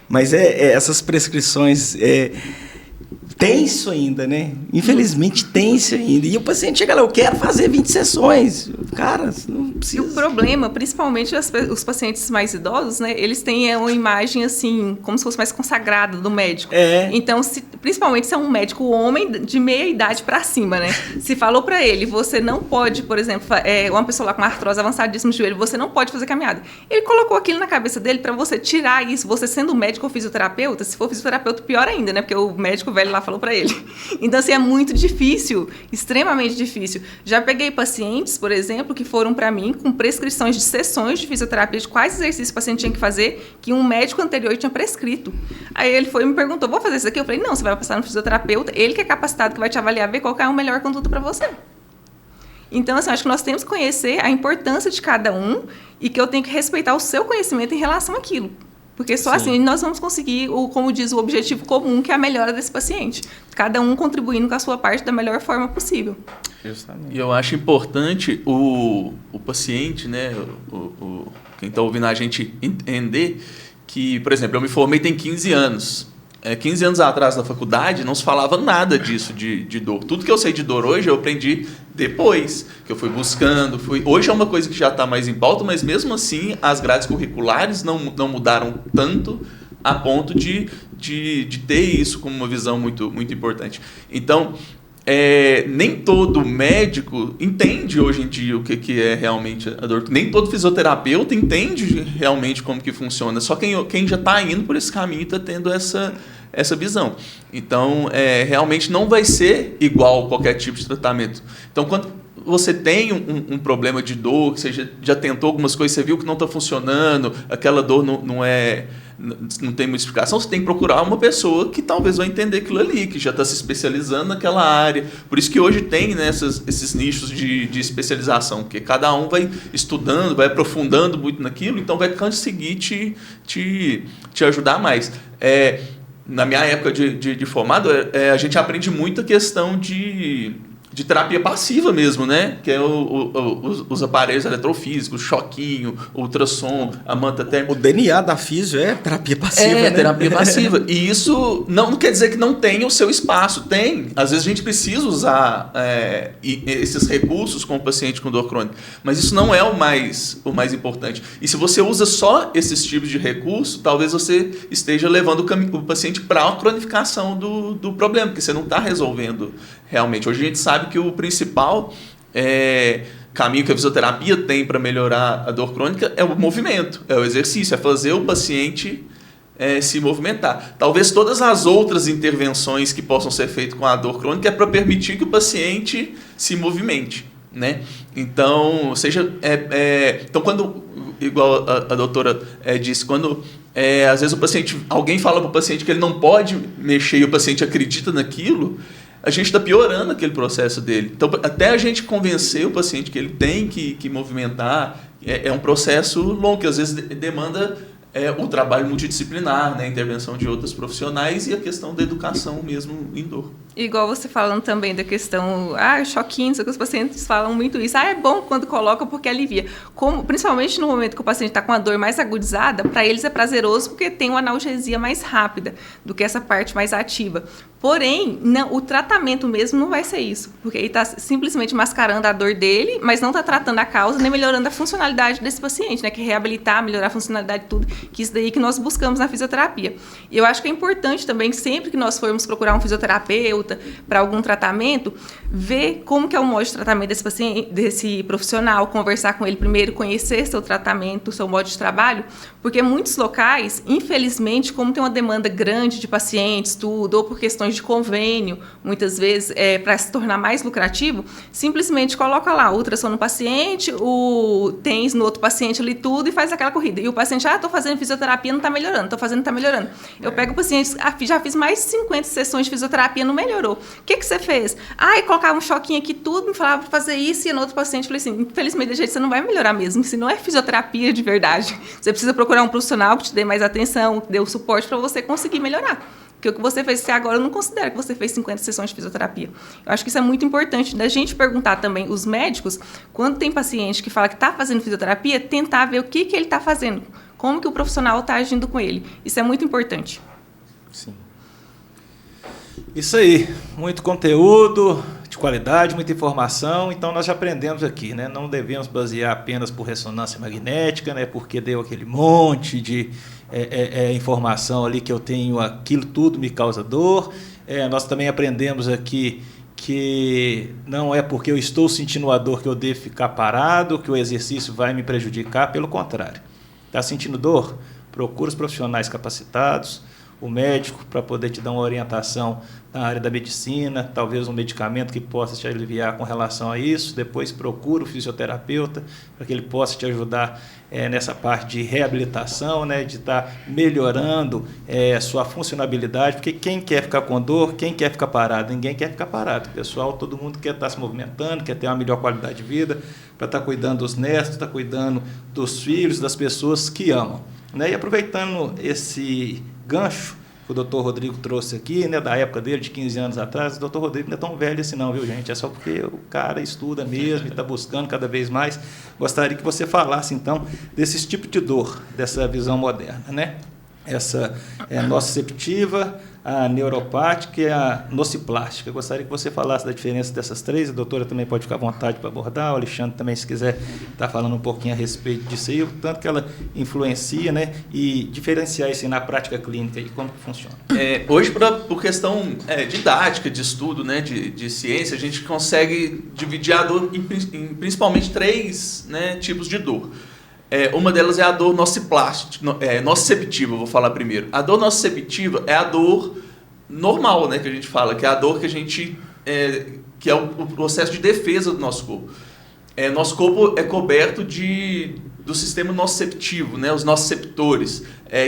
Mas essas prescrições, tenso ainda, né? Infelizmente, tenso ainda. E o paciente chega lá, eu quero fazer 20 sessões. Cara, não precisa. E o problema, principalmente os pacientes mais idosos, né? Eles têm uma imagem, assim, como se fosse mais consagrada do médico. Então, principalmente se é um médico homem de meia idade para cima, né? Se falou para ele, você não pode, por exemplo, uma pessoa lá com artrose avançadíssima de joelho, você não pode fazer caminhada. Ele colocou aquilo na cabeça dele para você tirar isso, você sendo médico ou fisioterapeuta, se for fisioterapeuta, pior ainda, né? Porque o médico velho lá falou para ele. Então, assim, é muito difícil, extremamente difícil. Já peguei pacientes, por exemplo, que foram para mim com prescrições de sessões de fisioterapia, de quais exercícios o paciente tinha que fazer, que um médico anterior tinha prescrito. Aí ele foi e me perguntou, vou fazer isso aqui? Eu falei, não, você vai passar no fisioterapeuta, ele que é capacitado, que vai te avaliar, ver qual que é o melhor conduto para você. Então, assim, acho que nós temos que conhecer a importância de cada um e que eu tenho que respeitar o seu conhecimento em relação àquilo. Porque só assim nós vamos conseguir, como diz, o objetivo comum, que é a melhora desse paciente. Cada um contribuindo com a sua parte da melhor forma possível. E eu acho importante o paciente, né, quem está ouvindo a gente entender que, por exemplo, eu me formei tem 15 anos. 15 anos atrás na faculdade não se falava nada disso de dor. Tudo que eu sei de dor hoje eu aprendi depois, que eu fui buscando. Hoje é uma coisa que já está mais em pauta, mas mesmo assim as grades curriculares não mudaram tanto a ponto de ter isso como uma visão muito, muito importante. Então, nem todo médico entende hoje em dia o que é realmente a dor. Nem todo fisioterapeuta entende realmente como que funciona. Só quem já está indo por esse caminho está tendo essa visão. Então, realmente não vai ser igual qualquer tipo de tratamento. Então, quando você tem um problema de dor, que você já tentou algumas coisas, você viu que não está funcionando, aquela dor não tem muita explicação, você tem que procurar uma pessoa que talvez vai entender aquilo ali, que já está se especializando naquela área. Por isso que hoje tem, né, esses nichos de especialização, porque cada um vai estudando, vai aprofundando muito naquilo, então vai conseguir te ajudar mais. Na minha época de formado, a gente aprende muito a questão de terapia passiva mesmo, né? Que é os aparelhos eletrofísicos, choquinho, ultrassom, a manta térmica. O DNA da físio é terapia passiva, né? Terapia passiva. E isso não quer dizer que não tenha o seu espaço. Tem. Às vezes a gente precisa usar esses recursos com o paciente com dor crônica. Mas isso não é o mais importante. E se você usa só esses tipos de recurso, talvez você esteja levando o paciente para a cronificação do problema, porque você não está resolvendo realmente. Hoje a gente sabe que o principal caminho que a fisioterapia tem para melhorar a dor crônica é o movimento, é o exercício, é fazer o paciente se movimentar. Talvez todas as outras intervenções que possam ser feitas com a dor crônica é para permitir que o paciente se movimente, né? Então, então quando, igual a doutora disse, quando às vezes alguém fala para o paciente que ele não pode mexer e o paciente acredita naquilo, a gente está piorando aquele processo dele. Então, até a gente convencer o paciente que ele tem que movimentar, é um processo longo, que às vezes demanda o trabalho multidisciplinar, né? A intervenção de outros profissionais e a questão da educação mesmo em dor. Igual você falando também da questão, choquinho, que os pacientes falam muito isso. É bom quando coloca porque alivia. Principalmente no momento que o paciente está com a dor mais agudizada, para eles é prazeroso porque tem uma analgesia mais rápida do que essa parte mais ativa. Porém, o tratamento mesmo não vai ser isso, porque ele está simplesmente mascarando a dor dele, mas não está tratando a causa nem melhorando a funcionalidade desse paciente, né? Que é reabilitar, melhorar a funcionalidade de tudo, que isso daí que nós buscamos na fisioterapia. E eu acho que é importante também, sempre que nós formos procurar um fisioterapeuta para algum tratamento, ver como que é o modo de tratamento desse paciente, desse profissional, conversar com ele primeiro, conhecer seu tratamento, seu modo de trabalho, porque muitos locais, infelizmente, como tem uma demanda grande de pacientes, tudo, ou por questões de convênio, muitas vezes, para se tornar mais lucrativo, simplesmente coloca lá ultrassom no paciente, o TENS no outro paciente ali, tudo, e faz aquela corrida. E o paciente, estou fazendo fisioterapia, não está melhorando, estou fazendo, não está melhorando. Eu pego o paciente, já fiz mais de 50 sessões de fisioterapia, não melhorou. O que você fez? Colocava um choquinho aqui, tudo, me falava para fazer isso, e no outro paciente, falei assim, infelizmente, de jeito você não vai melhorar mesmo, se não é fisioterapia de verdade. Você precisa procurar um profissional que te dê mais atenção, que dê o suporte para você conseguir melhorar. Porque o que você fez até agora, eu não considero que você fez 50 sessões de fisioterapia. Eu acho que isso é muito importante da gente perguntar também, os médicos, quando tem paciente que fala que está fazendo fisioterapia, tentar ver o que ele está fazendo, como que o profissional está agindo com ele. Isso é muito importante. Sim. Isso aí, muito conteúdo de qualidade, muita informação, então nós já aprendemos aqui, né? Não devemos basear apenas por ressonância magnética, né? Porque deu aquele monte de informação ali que eu tenho, aquilo tudo me causa dor. Nós também aprendemos aqui que não é porque eu estou sentindo a dor que eu devo ficar parado, que o exercício vai me prejudicar, pelo contrário. Está sentindo dor? Procura os profissionais capacitados, o médico para poder te dar uma orientação na área da medicina, talvez um medicamento que possa te aliviar com relação a isso. Depois procura o fisioterapeuta para que ele possa te ajudar nessa parte de reabilitação, né, de estar melhorando sua funcionabilidade, porque quem quer ficar com dor, quem quer ficar parado? Ninguém quer ficar parado. Pessoal, todo mundo quer estar se movimentando, quer ter uma melhor qualidade de vida, para estar cuidando dos netos, estar cuidando dos filhos, das pessoas que amam. Né? E aproveitando esse gancho que o doutor Rodrigo trouxe aqui, né, da época dele, de 15 anos atrás, o doutor Rodrigo não é tão velho assim não, viu, gente? É só porque o cara estuda mesmo e está buscando cada vez mais. Gostaria que você falasse, então, desses tipos de dor, dessa visão moderna, né? Essa é a nociceptiva, a neuropática e a nociplástica. Eu gostaria que você falasse da diferença dessas três. A doutora também pode ficar à vontade para abordar, o Alexandre também, se quiser, está falando um pouquinho a respeito disso aí, o tanto que ela influencia, né, e diferenciar isso aí na prática clínica e como que funciona. Hoje, por questão didática, de estudo, né, de ciência, a gente consegue dividir a dor em principalmente três, né, tipos de dor. Uma delas é a dor nociceptiva, vou falar primeiro. A dor nociceptiva é a dor normal, né, que a gente fala, que é a dor que a gente que é o processo de defesa do nosso corpo. Nosso corpo é coberto do sistema nociceptivo, né, os nociceptores,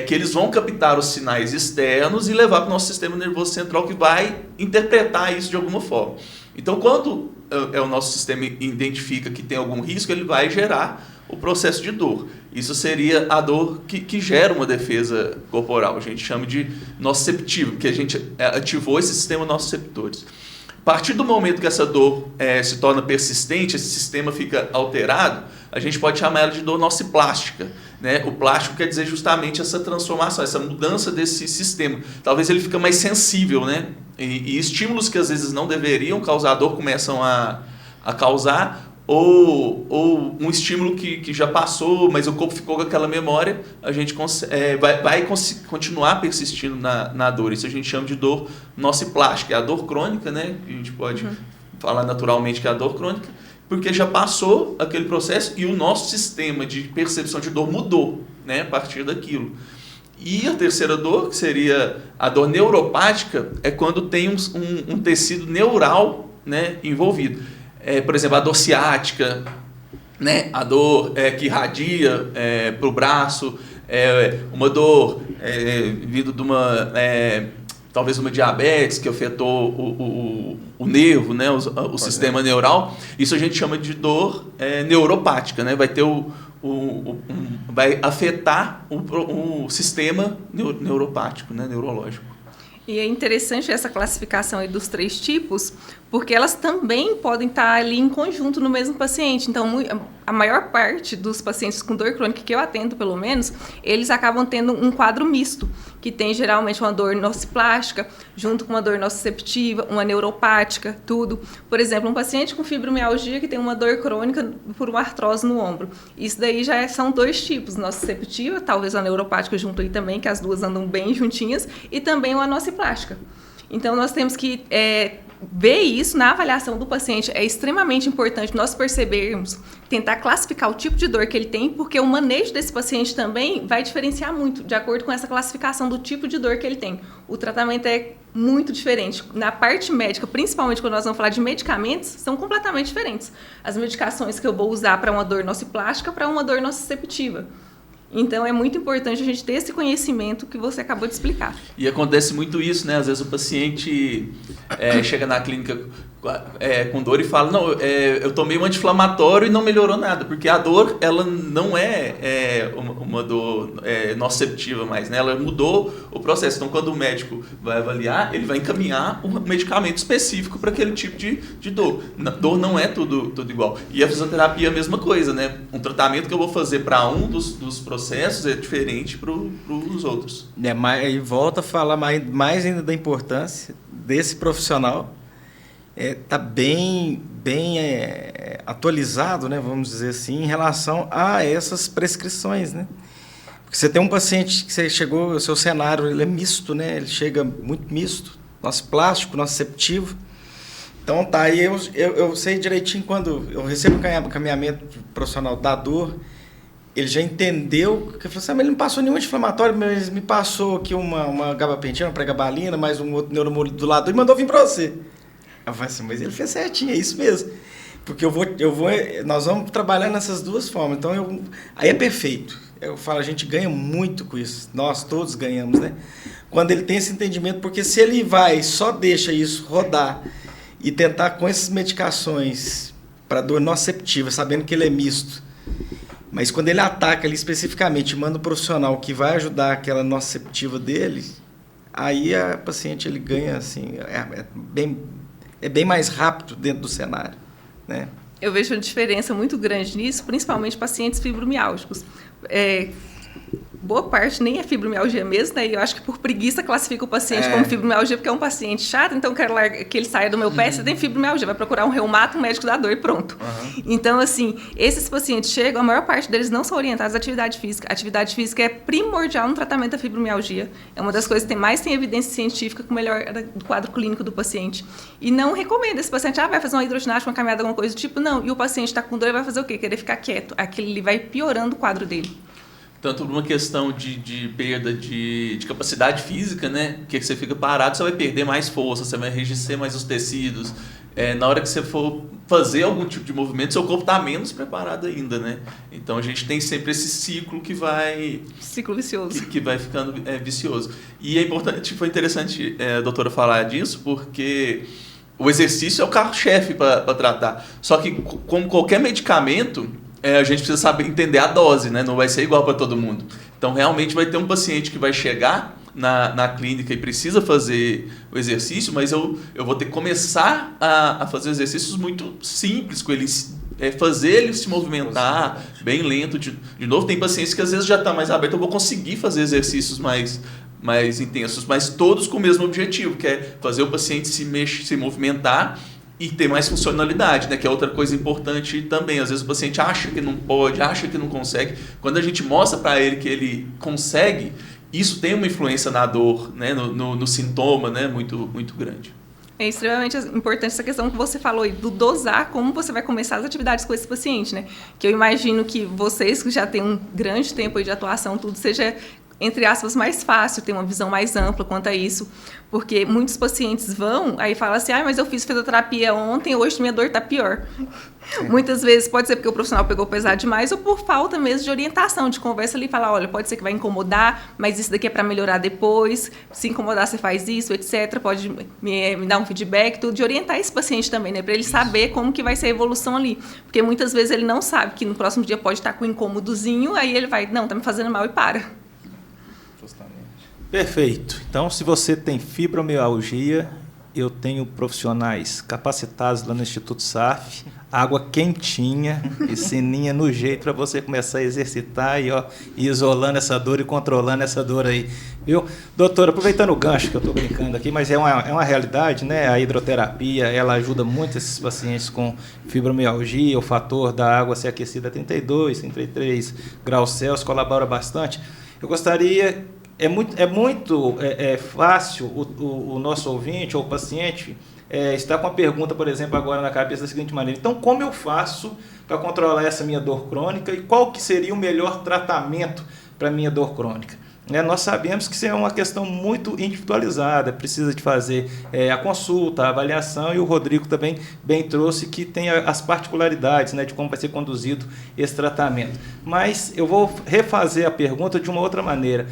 que eles vão captar os sinais externos e levar para o nosso sistema nervoso central, que vai interpretar isso de alguma forma. Então, quando o nosso sistema identifica que tem algum risco, ele vai gerar o processo de dor. Isso seria a dor que gera uma defesa corporal. A gente chama de nociceptivo, porque a gente ativou esse sistema nociceptores. A partir do momento que essa dor se torna persistente, esse sistema fica alterado, a gente pode chamar ela de dor nociplástica. Né? O plástico quer dizer justamente essa transformação, essa mudança desse sistema. Talvez ele fique mais sensível, né? E estímulos que às vezes não deveriam causar dor começam a causar, ou um estímulo que já passou, mas o corpo ficou com aquela memória, a gente vai continuar persistindo na dor. Isso a gente chama de dor nociplástica. É a dor crônica, né? A gente pode falar naturalmente que é a dor crônica, porque já passou aquele processo e o nosso sistema de percepção de dor mudou, né, a partir daquilo. E a terceira dor, que seria a dor neuropática, é quando tem um tecido neural, né, envolvido. Por exemplo, a dor ciática, né, a dor que irradia para o braço, uma dor vindo de talvez uma diabetes que afetou o nervo, né, o sistema neural. Isso a gente chama de dor neuropática, né? Vai ter vai afetar o sistema neuropático, né, neurológico. E é interessante essa classificação aí dos três tipos, porque elas também podem estar ali em conjunto no mesmo paciente. Então, a maior parte dos pacientes com dor crônica que eu atendo, pelo menos, eles acabam tendo um quadro misto, que tem geralmente uma dor nociplástica, junto com uma dor nociceptiva, uma neuropática, tudo. Por exemplo, um paciente com fibromialgia que tem uma dor crônica por uma artrose no ombro. Isso daí já são dois tipos, nociceptiva, talvez a neuropática junto aí também, que as duas andam bem juntinhas, e também uma nociplástica. Então, nós temos que ver isso na avaliação do paciente. É extremamente importante nós percebermos, tentar classificar o tipo de dor que ele tem, porque o manejo desse paciente também vai diferenciar muito, de acordo com essa classificação do tipo de dor que ele tem. O tratamento é muito diferente. Na parte médica, principalmente quando nós vamos falar de medicamentos, são completamente diferentes. As medicações que eu vou usar para uma dor nociplástica, para uma dor nociceptiva. Então, é muito importante a gente ter esse conhecimento que você acabou de explicar. E acontece muito isso, né? Às vezes o paciente chega na clínica com dor e fala, não, eu tomei um anti-inflamatório e não melhorou nada, porque a dor, ela não é uma dor nociceptiva mais, né? Ela mudou o processo. Então, quando o médico vai avaliar, ele vai encaminhar um medicamento específico para aquele tipo de dor. Dor não é tudo igual. E a fisioterapia é a mesma coisa, né? Um tratamento que eu vou fazer para um dos processos é diferente para os outros. E volta a falar mais ainda da importância desse profissional tá bem atualizado, né, vamos dizer assim, em relação a essas prescrições, né? Porque você tem um paciente que você chegou, o seu cenário ele é misto, né? Ele chega muito misto, nosso plástico, nosso receptivo. Então tá, aí eu sei direitinho quando eu recebo o caminhamento profissional da dor, ele já entendeu, que falou assim, mas ele não passou nenhum anti-inflamatório, mas me passou aqui uma gabapentina, uma pregabalina, mais um outro neuromodulador e mandou vir para você. Eu falei assim, mas ele fez certinho, é isso mesmo. Porque nós vamos trabalhar nessas duas formas, então aí é perfeito. Eu falo, a gente ganha muito com isso, nós todos ganhamos, né? Quando ele tem esse entendimento, porque se ele só deixa isso rodar e tentar com essas medicações para dor nociceptiva, sabendo que ele é misto, mas quando ele ataca ali especificamente e manda um profissional que vai ajudar aquela nociceptiva dele, aí a paciente ele ganha assim, é bem mais rápido dentro do cenário, né? Eu vejo uma diferença muito grande nisso, principalmente pacientes fibromiálgicos. Boa parte nem é fibromialgia mesmo, né? E eu acho que por preguiça classifica o paciente como fibromialgia, porque é um paciente chato, então eu quero que ele saia do meu pé, você tem fibromialgia, vai procurar um reumato, um médico da dor e pronto. Então, assim, esses pacientes chegam, a maior parte deles não são orientados à atividade física. A atividade física é primordial no tratamento da fibromialgia. É uma das coisas que mais tem evidência científica com o melhor do quadro clínico do paciente. E não recomenda esse paciente, vai fazer uma hidroginástica, uma caminhada, alguma coisa do tipo, não. E o paciente está com dor, ele vai fazer o quê? Querer ficar quieto. Aquilo ele vai piorando o quadro dele. Tanto por uma questão de perda de capacidade física, né? Porque você fica parado, você vai perder mais força, você vai enrijecer mais os tecidos. Na hora que você for fazer algum tipo de movimento, seu corpo está menos preparado ainda, né? Então a gente tem sempre esse ciclo que vai... Ciclo vicioso. Que vai ficando vicioso. E é importante, foi interessante a doutora falar disso, porque o exercício é o carro-chefe para tratar. Só que, como qualquer medicamento... a gente precisa saber entender a dose, né? Não vai ser igual para todo mundo. Então, realmente vai ter um paciente que vai chegar na clínica e precisa fazer o exercício, mas eu vou ter que começar a fazer exercícios muito simples com ele, fazer ele se movimentar bem lento. De novo, tem pacientes que às vezes já está mais aberto, eu vou conseguir fazer exercícios mais intensos, mas todos com o mesmo objetivo, que é fazer o paciente se movimentar e ter mais funcionalidade, né? Que é outra coisa importante também. Às vezes o paciente acha que não pode, acha que não consegue. Quando a gente mostra para ele que ele consegue, isso tem uma influência na dor, né? no sintoma, né? Muito, muito grande. É extremamente importante essa questão que você falou aí, do dosar, como você vai começar as atividades com esse paciente, né? Que eu imagino que vocês, que já têm um grande tempo aí de atuação, tudo seja, entre aspas, mais fácil, ter uma visão mais ampla quanto a isso, porque muitos pacientes vão, aí falam assim, mas eu fiz fisioterapia ontem, hoje minha dor está pior. Muitas vezes pode ser porque o profissional pegou pesado demais ou por falta mesmo de orientação, de conversa ali, falar, olha, pode ser que vai incomodar, mas isso daqui é para melhorar depois, se incomodar você faz isso, etc. Pode me dar um feedback, tudo, de orientar esse paciente também, né, para ele saber como que vai ser a evolução ali, porque muitas vezes ele não sabe que no próximo dia pode estar com um incômodozinho, aí ele vai, não, tá me fazendo mal e para. Perfeito. Então, se você tem fibromialgia, eu tenho profissionais capacitados lá no Instituto SAF, água quentinha, piscininha no jeito para você começar a exercitar e isolando essa dor e controlando essa dor aí. Viu? Doutora, aproveitando o gancho que eu estou brincando aqui, mas é uma realidade, né? A hidroterapia, ela ajuda muito esses pacientes com fibromialgia, o fator da água ser aquecida a 32, 33 graus Celsius colabora bastante. Eu gostaria... É muito fácil o nosso ouvinte ou o paciente estar com a pergunta, por exemplo, agora na cabeça da seguinte maneira. Então, como eu faço para controlar essa minha dor crônica e qual que seria o melhor tratamento para a minha dor crônica? Nós sabemos que isso é uma questão muito individualizada, precisa de fazer a consulta, a avaliação, e o Rodrigo também bem trouxe que tem as particularidades, né, de como vai ser conduzido esse tratamento. Mas eu vou refazer a pergunta de uma outra maneira.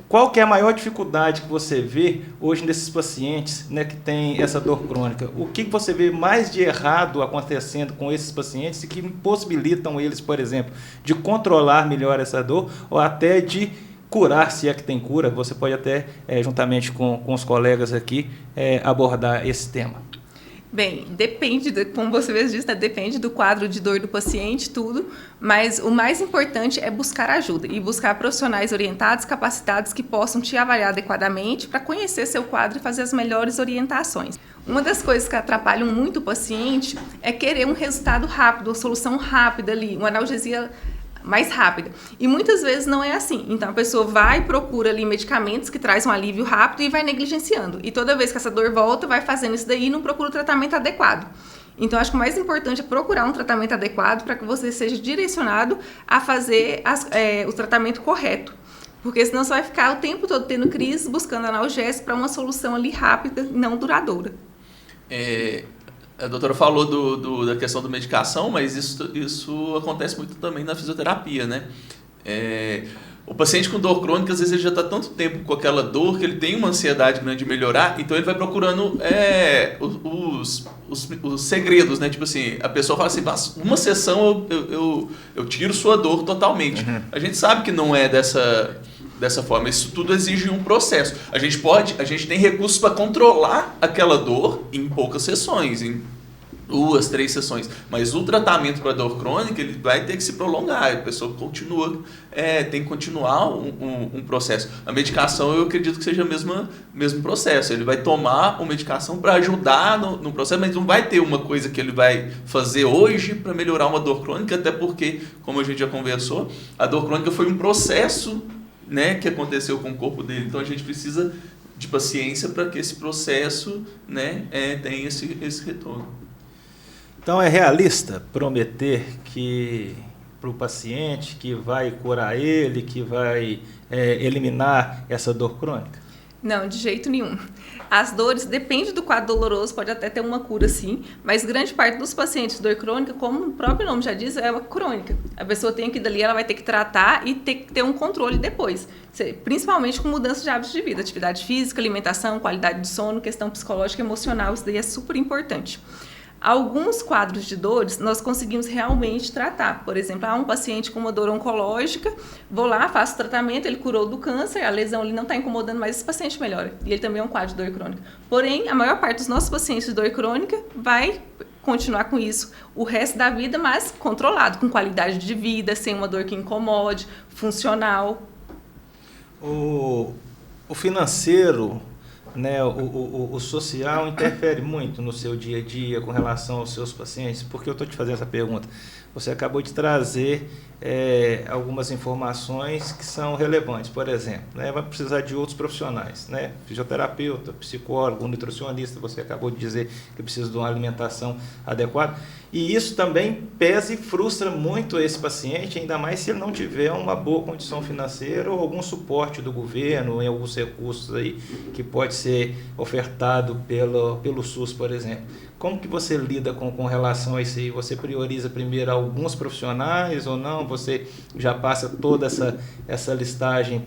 Qual que é a maior dificuldade que você vê hoje nesses pacientes, né, que têm essa dor crônica? O que você vê mais de errado acontecendo com esses pacientes e que impossibilitam eles, por exemplo, de controlar melhor essa dor ou até de curar, se é que tem cura? Você pode até, juntamente com os colegas aqui, abordar esse tema. Bem, depende, como você mesmo disse, né? Depende do quadro de dor do paciente, tudo, mas o mais importante é buscar ajuda e buscar profissionais orientados, capacitados, que possam te avaliar adequadamente para conhecer seu quadro e fazer as melhores orientações. Uma das coisas que atrapalham muito o paciente é querer um resultado rápido, uma solução rápida ali, uma analgesia mais rápida. E muitas vezes não é assim. Então, a pessoa vai e procura ali medicamentos que trazem um alívio rápido e vai negligenciando. E toda vez que essa dor volta, vai fazendo isso daí e não procura o tratamento adequado. Então, acho que o mais importante é procurar um tratamento adequado para que você seja direcionado a fazer o tratamento correto. Porque senão você vai ficar o tempo todo tendo crise, buscando analgésico para uma solução ali rápida, não duradoura. A doutora falou da questão da medicação, mas isso acontece muito também na fisioterapia, né? O paciente com dor crônica, às vezes ele já está tanto tempo com aquela dor que ele tem uma ansiedade grande de melhorar, então ele vai procurando os segredos, né? Tipo assim, a pessoa fala assim, uma sessão eu tiro sua dor totalmente. Uhum. A gente sabe que não é dessa forma, isso tudo exige um processo. A gente tem recursos para controlar aquela dor em poucas sessões, em 2, 3 sessões, mas o tratamento para dor crônica ele vai ter que se prolongar, a pessoa tem que continuar um processo. A medicação eu acredito que seja o mesmo processo, ele vai tomar uma medicação para ajudar no processo, mas não vai ter uma coisa que ele vai fazer hoje para melhorar uma dor crônica, até porque, como a gente já conversou, a dor crônica foi um processo, né, que aconteceu com o corpo dele, então a gente precisa de paciência para que esse processo, né, tenha esse retorno. Então é realista prometer que para o paciente que vai curar ele, que vai eliminar essa dor crônica? Não, de jeito nenhum. As dores, depende do quadro doloroso, pode até ter uma cura sim, mas grande parte dos pacientes de dor crônica, como o próprio nome já diz, é crônica. A pessoa tem que ir dali, ela vai ter que tratar e ter que ter um controle depois, principalmente com mudança de hábitos de vida, atividade física, alimentação, qualidade de sono, questão psicológica e emocional, isso daí é super importante. Alguns quadros de dores nós conseguimos realmente tratar. Por exemplo, um paciente com uma dor oncológica, vou lá, faço o tratamento, ele curou do câncer, a lesão ele não está incomodando, mas esse paciente melhora. E ele também é um quadro de dor crônica. Porém, a maior parte dos nossos pacientes de dor crônica vai continuar com isso o resto da vida, mas controlado, com qualidade de vida, sem uma dor que incomode, funcional. O financeiro, né, o social interfere muito no seu dia a dia com relação aos seus pacientes? Por que eu estou te fazendo essa pergunta? Você acabou de trazer algumas informações que são relevantes. Por exemplo, né, vai precisar de outros profissionais, né? Fisioterapeuta, psicólogo, nutricionista, você acabou de dizer que precisa de uma alimentação adequada. E isso também pesa e frustra muito esse paciente, ainda mais se ele não tiver uma boa condição financeira ou algum suporte do governo, em alguns recursos aí que pode ser ofertado pelo SUS, por exemplo. Como que você lida com relação a isso aí? Você prioriza primeiro alguns profissionais ou não? Você já passa toda essa listagem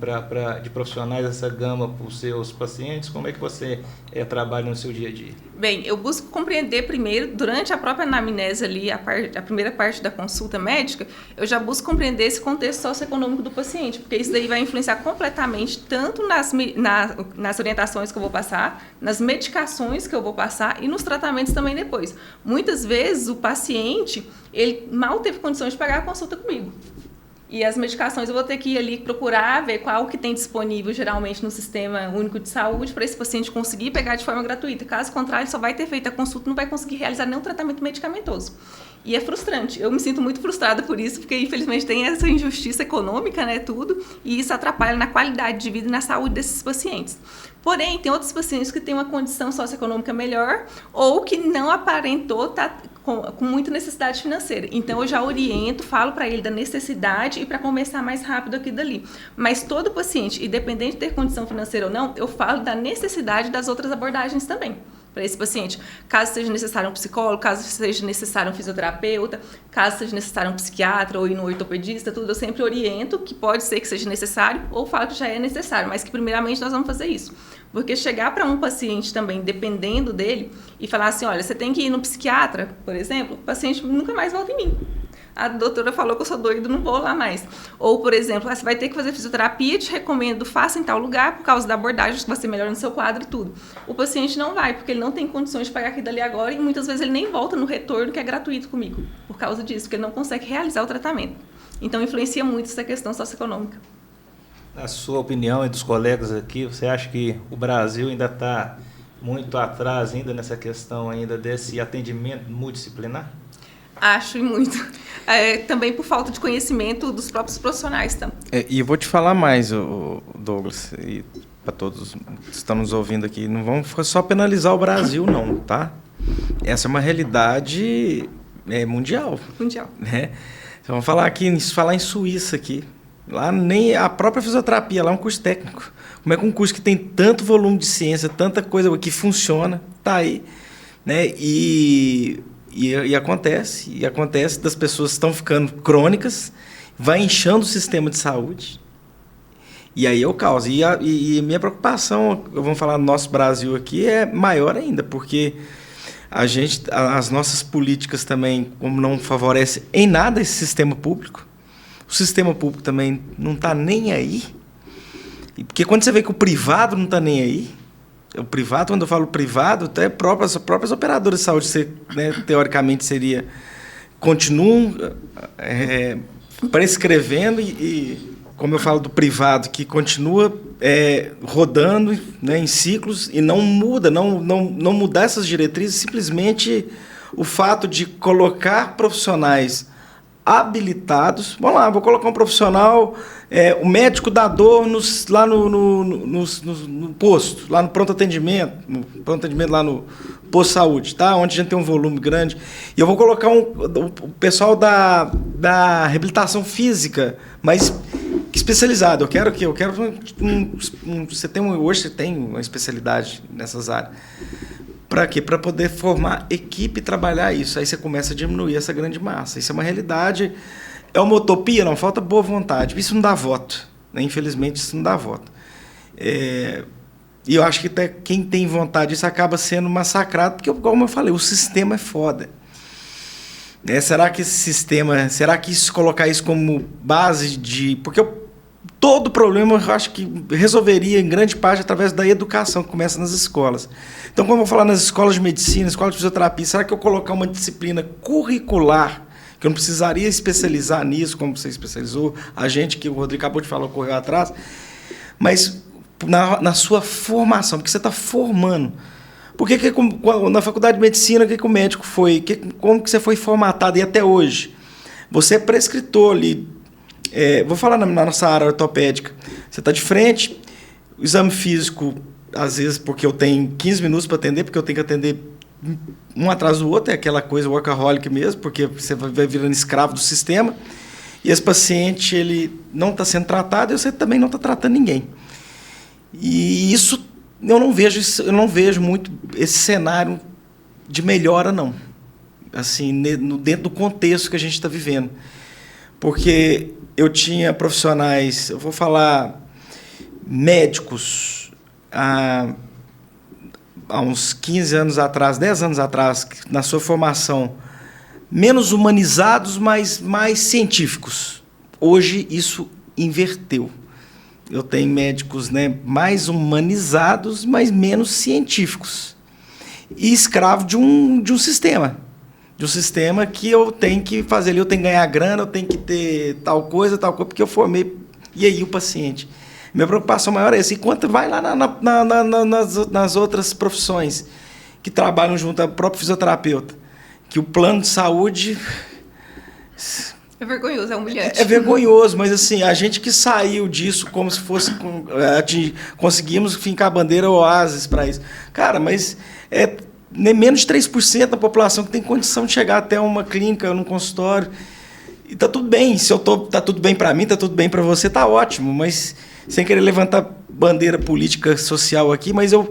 de profissionais, essa gama para os seus pacientes? Como é que você trabalha no seu dia a dia? Bem, eu busco compreender primeiro, durante a própria anamnese ali, a primeira parte da consulta médica, eu já busco compreender esse contexto socioeconômico do paciente, porque isso daí vai influenciar completamente tanto nas orientações que eu vou passar, nas medicações que eu vou passar e nos tratamentos também depois. Muitas vezes o paciente, ele mal teve condições de pagar a consulta comigo. E as medicações eu vou ter que ir ali procurar, ver qual que tem disponível geralmente no Sistema Único de Saúde para esse paciente conseguir pegar de forma gratuita. Caso contrário, ele só vai ter feito a consulta e não vai conseguir realizar nenhum tratamento medicamentoso. E é frustrante. Eu me sinto muito frustrada por isso, porque infelizmente tem essa injustiça econômica, né, tudo, e isso atrapalha na qualidade de vida e na saúde desses pacientes. Porém, tem outros pacientes que têm uma condição socioeconômica melhor ou que não aparentou estar com muita necessidade financeira. Então, eu já oriento, falo para ele da necessidade e para começar mais rápido aqui e dali. Mas todo paciente, independente de ter condição financeira ou não, eu falo da necessidade das outras abordagens também para esse paciente. Caso seja necessário um psicólogo, caso seja necessário um fisioterapeuta, caso seja necessário um psiquiatra ou ir no ortopedista, tudo, eu sempre oriento que pode ser que seja necessário ou falo que já é necessário, mas que primeiramente nós vamos fazer isso. Porque chegar para um paciente também, dependendo dele, e falar assim, olha, você tem que ir no psiquiatra, por exemplo, o paciente nunca mais volta em mim. A doutora falou que eu sou doido, não vou lá mais. Ou, por exemplo, você vai ter que fazer fisioterapia, te recomendo, faça em tal lugar, por causa da abordagem, que você melhora no seu quadro e tudo. O paciente não vai, porque ele não tem condições de pagar aquilo ali agora, e muitas vezes ele nem volta no retorno, que é gratuito comigo, por causa disso, porque ele não consegue realizar o tratamento. Então, influencia muito essa questão socioeconômica. Na sua opinião e dos colegas aqui, você acha que o Brasil ainda está muito atrás ainda nessa questão ainda desse atendimento multidisciplinar? Acho e muito. Também por falta de conhecimento dos próprios profissionais. Tá? E eu vou te falar mais, Douglas, e para todos que estão nos ouvindo aqui, não vamos só penalizar o Brasil, não, tá? Essa é uma realidade mundial. Mundial. Né? Então, vamos falar em Suíça aqui. Lá nem a própria fisioterapia, lá é um curso técnico. Como é que um curso que tem tanto volume de ciência, tanta coisa que funciona, tá aí, né? E acontece das pessoas estão ficando crônicas, vai inchando o sistema de saúde, e aí é o caos. E minha preocupação, vamos falar do nosso Brasil aqui, é maior ainda, porque as nossas políticas também, como não favorecem em nada esse sistema público, o sistema público também não está nem aí, porque quando você vê que o privado não está nem aí, o privado, quando eu falo privado, até as próprias operadoras de saúde, né, teoricamente continuam prescrevendo e, como eu falo do privado, que continua rodando, né, em ciclos e não muda, não mudar essas diretrizes, simplesmente o fato de colocar profissionais habilitados. Vamos lá, vou colocar um profissional, o médico da dor lá no posto, lá no pronto atendimento lá no posto de saúde, tá? Onde a gente tem um volume grande. E eu vou colocar o pessoal da reabilitação física, mas especializado. Eu quero hoje você tem uma especialidade nessas áreas. Para quê? Para poder formar equipe e trabalhar isso. Aí você começa a diminuir essa grande massa. Isso é uma realidade. É uma utopia? Não, falta boa vontade. Isso não dá voto. Né? Infelizmente, isso não dá voto. E eu acho que até quem tem vontade, isso acaba sendo massacrado, porque, como eu falei, o sistema é foda. Será que esse sistema... Será que colocar isso como base de... Porque todo problema eu acho que resolveria em grande parte através da educação que começa nas escolas. Então, como eu vou falar nas escolas de medicina, escolas de fisioterapia, será que eu colocar uma disciplina curricular, que eu não precisaria especializar nisso, como você especializou, a gente, que o Rodrigo acabou de falar, correu atrás, mas na sua formação, porque você está formando. Por que na faculdade de medicina, o que o médico foi? Como que você foi formatado e até hoje? Você é prescritor ali. Vou falar na nossa área ortopédica. Você está de frente, o exame físico, às vezes, porque eu tenho 15 minutos para atender, porque eu tenho que atender um atrás do outro, é aquela coisa workaholic mesmo, porque você vai virando escravo do sistema, e esse paciente ele não está sendo tratado e você também não está tratando ninguém. E isso, eu não vejo muito esse cenário de melhora, não. Assim, dentro do contexto que a gente está vivendo. Porque eu tinha profissionais, eu vou falar médicos, há uns 15 anos atrás, 10 anos atrás, na sua formação, menos humanizados, mas mais científicos. Hoje isso inverteu. Eu tenho médicos, né, mais humanizados, mas menos científicos. E escravo de um sistema. De um sistema que eu tenho que fazer ali, eu tenho que ganhar grana, eu tenho que ter tal coisa, porque eu formei. E aí o paciente? Minha preocupação maior é essa. Enquanto vai lá nas outras profissões que trabalham junto ao próprio fisioterapeuta, que o plano de saúde... É vergonhoso, é humilhante. É vergonhoso, mas assim, a gente que saiu disso como se fosse... conseguimos fincar a bandeira oásis para isso. Cara, mas nem menos de 3% da população que tem condição de chegar até uma clínica, num consultório. E tá tudo bem. Tá tudo bem para mim, tá tudo bem para você, tá ótimo, mas... Sem querer levantar bandeira política social aqui, mas eu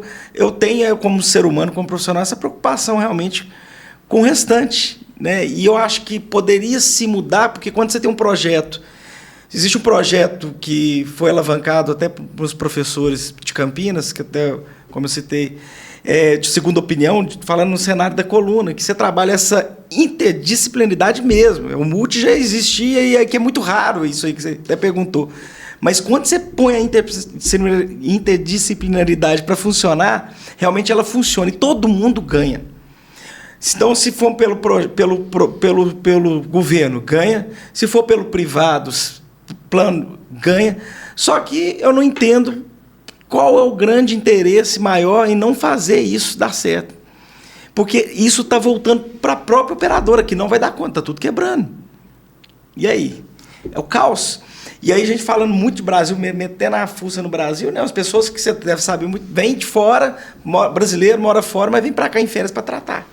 tenho, como ser humano, como profissional, essa preocupação realmente com o restante, né? E eu acho que poderia se mudar, porque quando você tem um projeto... Existe um projeto que foi alavancado até para os professores de Campinas, que até, como eu citei, de segunda opinião, falando no cenário da coluna, que você trabalha essa interdisciplinaridade mesmo. O multi já existia e aqui é muito raro isso aí que você até perguntou. Mas quando você põe a interdisciplinaridade para funcionar, realmente ela funciona e todo mundo ganha. Então, se for pelo governo, ganha. Se for pelo privado, plano, ganha. Só que eu não entendo qual é o grande interesse maior em não fazer isso dar certo. Porque isso está voltando para a própria operadora, que não vai dar conta, está tudo quebrando. E aí? É o caos. E aí a gente falando muito de Brasil, metendo a fuça no Brasil, né? As pessoas que você deve saber muito, vêm de fora, brasileiro, mora fora, mas vem para cá em férias para tratar.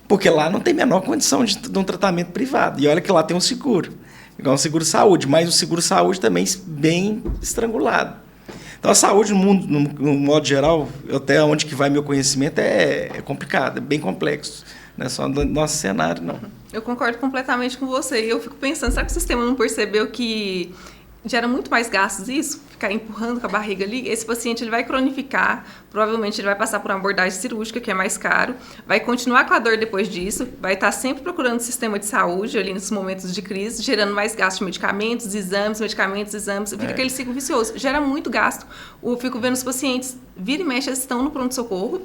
Porque lá não tem a menor condição de um tratamento privado. E olha que lá tem um seguro, igual um seguro-saúde, mas o seguro-saúde também bem estrangulado. Então a saúde no mundo, no modo geral, até onde que vai meu conhecimento, é complicado, é bem complexo. Não é só no nosso cenário, não. Eu concordo completamente com você. E eu fico pensando, será que o sistema não percebeu que gera muito mais gastos isso? Ficar empurrando com a barriga ali? Esse paciente ele vai cronificar, provavelmente ele vai passar por uma abordagem cirúrgica, que é mais caro, vai continuar com a dor depois disso, vai estar sempre procurando o sistema de saúde ali nesses momentos de crise, gerando mais gasto de medicamentos, exames, fica aquele ciclo vicioso. Gera muito gasto. Eu fico vendo os pacientes, vira e mexe, eles estão no pronto-socorro,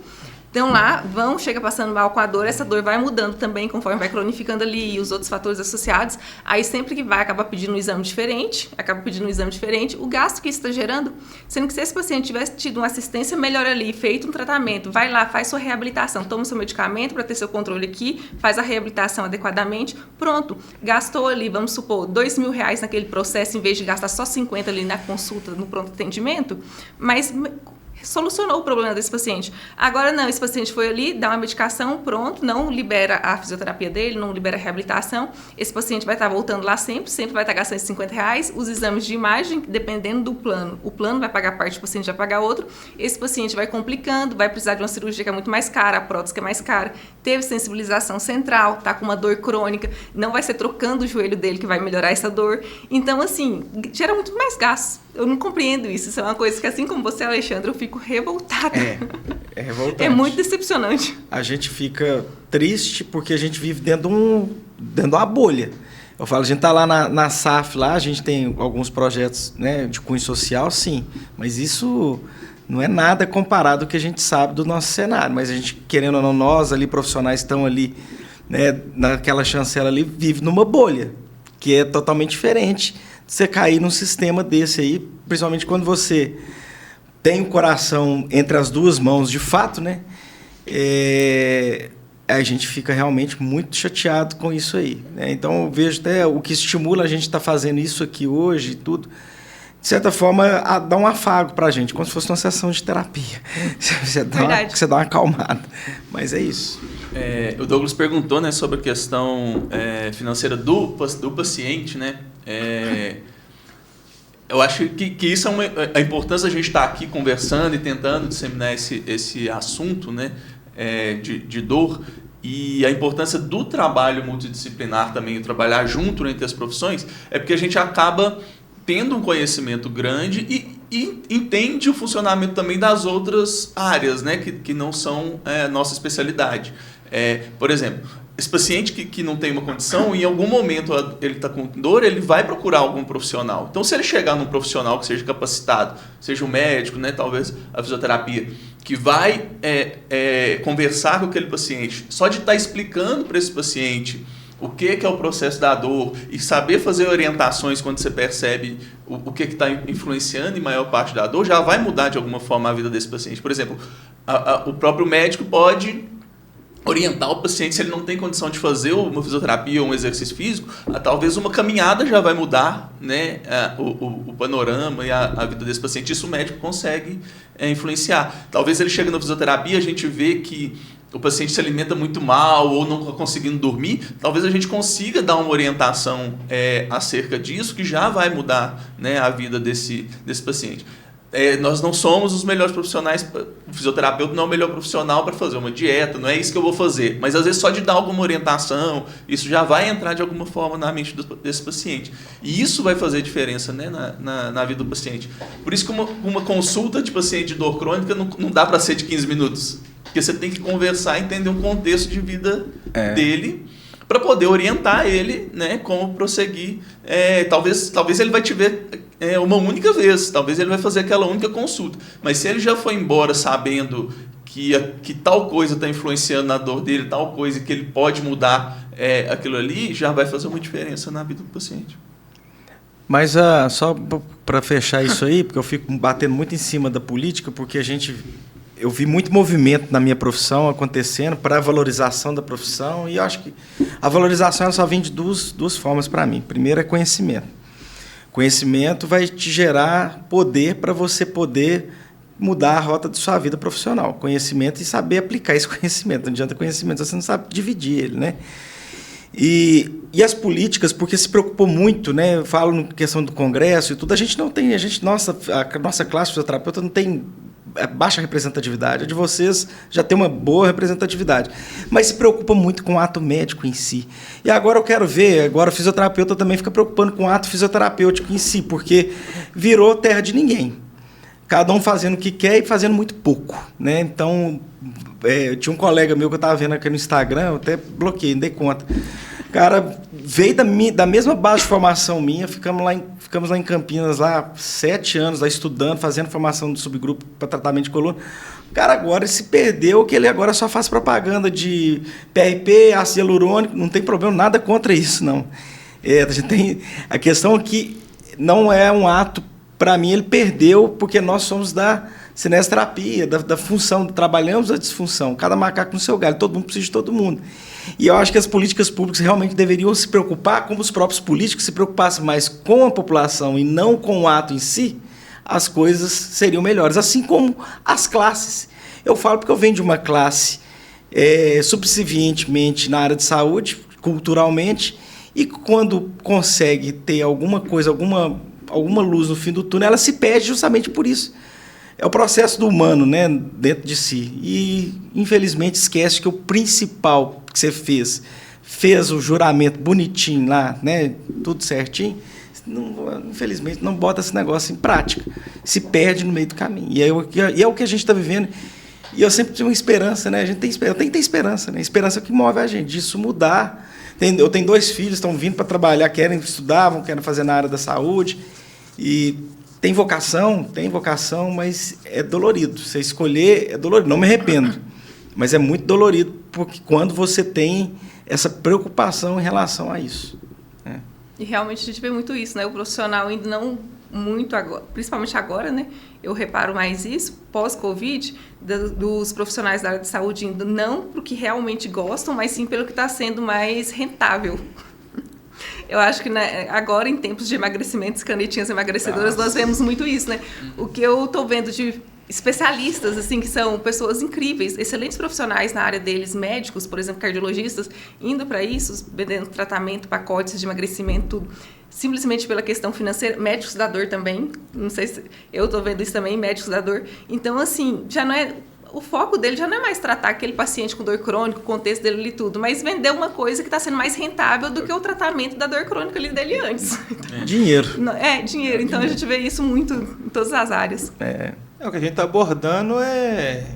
então lá, chega passando mal com a dor, essa dor vai mudando também conforme vai cronificando ali e os outros fatores associados. Aí sempre que vai, acaba pedindo um exame diferente, o gasto que isso está gerando, sendo que se esse paciente tivesse tido uma assistência melhor ali, feito um tratamento, vai lá, faz sua reabilitação, toma seu medicamento para ter seu controle aqui, faz a reabilitação adequadamente, pronto, gastou ali, vamos supor, R$2.000 naquele processo, em vez de gastar só 50 ali na consulta, no pronto atendimento, mas solucionou o problema desse paciente. Agora não, esse paciente foi ali, dá uma medicação, pronto, não libera a fisioterapia dele, não libera a reabilitação, esse paciente vai estar voltando lá sempre vai estar gastando R$50, os exames de imagem, dependendo do plano, o plano vai pagar parte, o paciente vai pagar outro, esse paciente vai complicando, vai precisar de uma cirurgia que é muito mais cara, a prótese que é mais cara, teve sensibilização central, está com uma dor crônica, não vai ser trocando o joelho dele que vai melhorar essa dor, então assim, gera muito mais gastos. Eu não compreendo isso. Isso é uma coisa que, assim como você, Alexandre, eu fico revoltada. É revoltante. É muito decepcionante. A gente fica triste porque a gente vive dentro de uma bolha. Eu falo, a gente está lá na SAF, lá, a gente tem alguns projetos, né, de cunho social, sim, mas isso não é nada comparado ao que a gente sabe do nosso cenário. Mas a gente, querendo ou não, nós ali, profissionais, estão ali, né, naquela chancela ali, vive numa bolha, que é totalmente diferente você cair num sistema desse aí, principalmente quando você tem o coração entre as duas mãos de fato, né? A gente fica realmente muito chateado com isso aí, né? Então eu vejo até o que estimula a gente estar fazendo isso aqui hoje e tudo, de certa forma, dá um afago para a gente, como se fosse uma sessão de terapia. Você dá uma acalmada. Mas é isso. O Douglas perguntou, né, sobre a questão financeira do paciente, né? Eu acho que isso é a importância da gente estar aqui conversando e tentando disseminar esse assunto, né, de dor, e a importância do trabalho multidisciplinar também, trabalhar junto entre as profissões, é porque a gente acaba tendo um conhecimento grande e entende o funcionamento também das outras áreas, né, que não são nossa especialidade. Por exemplo, esse paciente que não tem uma condição, em algum momento ele está com dor, ele vai procurar algum profissional. Então, se ele chegar num profissional que seja capacitado, seja um médico, né, talvez a fisioterapia, que vai conversar com aquele paciente, só de estar explicando para esse paciente o que é o processo da dor e saber fazer orientações quando você percebe o que está influenciando em maior parte da dor, já vai mudar de alguma forma a vida desse paciente. Por exemplo, o próprio médico pode orientar o paciente, se ele não tem condição de fazer uma fisioterapia ou um exercício físico, talvez uma caminhada já vai mudar, né, o panorama e a vida desse paciente. Isso o médico consegue influenciar. Talvez ele chegue na fisioterapia, a gente vê que o paciente se alimenta muito mal ou não está conseguindo dormir, talvez a gente consiga dar uma orientação acerca disso, que já vai mudar, né, a vida desse paciente. Nós não somos os melhores profissionais, o fisioterapeuta não é o melhor profissional para fazer uma dieta, não é isso que eu vou fazer, mas às vezes só de dar alguma orientação, isso já vai entrar de alguma forma na mente desse paciente. E isso vai fazer diferença, né, na vida do paciente. Por isso que uma consulta de paciente de dor crônica não dá para ser de 15 minutos, porque você tem que conversar e entender um contexto de vida dele, para poder orientar ele, né, como prosseguir. Talvez ele vai te ver uma única vez, talvez ele vai fazer aquela única consulta, mas se ele já foi embora sabendo que tal coisa está influenciando na dor dele, tal coisa que ele pode mudar aquilo ali, já vai fazer uma diferença na vida do paciente. Mas só para fechar isso aí, porque eu fico batendo muito em cima da política, porque a gente eu vi muito movimento na minha profissão acontecendo para a valorização da profissão, e eu acho que a valorização ela só vem de duas formas para mim. Primeiro é conhecimento. Conhecimento vai te gerar poder para você poder mudar a rota de sua vida profissional. Conhecimento e saber aplicar esse conhecimento. Não adianta conhecimento se você não sabe dividir ele, né? E as políticas, porque se preocupou muito, né? Eu falo na questão do Congresso e tudo, a nossa classe de fisioterapeuta não tem baixa representatividade. A de vocês já tem uma boa representatividade. Mas se preocupa muito com o ato médico em si. E agora eu quero ver, agora o fisioterapeuta também fica preocupando com o ato fisioterapêutico em si, porque virou terra de ninguém. Cada um fazendo o que quer e fazendo muito pouco, né? Então, tinha um colega meu que eu estava vendo aqui no Instagram, eu até bloqueei, não dei conta. O cara veio da mesma base de formação minha, ficamos lá em Campinas, lá 7 anos, lá estudando, fazendo formação do subgrupo para tratamento de coluna. O cara agora se perdeu, que ele agora só faz propaganda de PRP, ácido hialurônico, não tem problema, nada contra isso, não. A gente tem a questão que não é um ato. Para mim, ele perdeu porque nós somos da cinesterapia, da função, trabalhamos a disfunção, cada macaco no seu galho, todo mundo precisa de todo mundo. E eu acho que as políticas públicas realmente deveriam se preocupar, como os próprios políticos se preocupassem mais com a população e não com o ato em si, as coisas seriam melhores, assim como as classes. Eu falo porque eu venho de uma classe subservientemente na área de saúde, culturalmente, e quando consegue ter alguma coisa, alguma luz no fim do túnel, ela se perde justamente por isso. É o processo do humano, né, dentro de si. E, infelizmente, esquece que o principal que você fez o juramento bonitinho lá, né, tudo certinho, infelizmente não bota esse negócio em prática. Se perde no meio do caminho. E é o que a gente está vivendo. E eu sempre tenho uma esperança, né? Eu tenho que ter esperança, né? Esperança é o que move a gente, disso mudar. Eu tenho 2 filhos, estão vindo para trabalhar, querem estudar, querem fazer na área da saúde. E tem vocação, mas é dolorido. Você escolher é dolorido. Não me arrependo, mas é muito dolorido porque quando você tem essa preocupação em relação a isso. Né? E realmente a gente vê muito isso, né? O profissional ainda não muito agora, principalmente agora, né? Eu reparo mais isso, pós-Covid, dos profissionais da área de saúde indo não para o que realmente gostam, mas sim pelo que está sendo mais rentável. Eu acho que, né, agora, em tempos de emagrecimentos, canetinhas emagrecedoras, nós vemos muito isso, né? O que eu estou vendo de especialistas, assim, que são pessoas incríveis, excelentes profissionais na área deles, médicos, por exemplo, cardiologistas, indo para isso, vendendo tratamento, pacotes de emagrecimento, tudo, simplesmente pela questão financeira, médicos da dor também, não sei se eu estou vendo isso também, médicos da dor. Então, assim, já não é... O foco dele já não é mais tratar aquele paciente com dor crônica, o contexto dele e tudo, mas vender uma coisa que está sendo mais rentável do que o tratamento da dor crônica ali dele antes. Dinheiro. Dinheiro. Então, a gente vê isso muito em todas as áreas. O que a gente está abordando é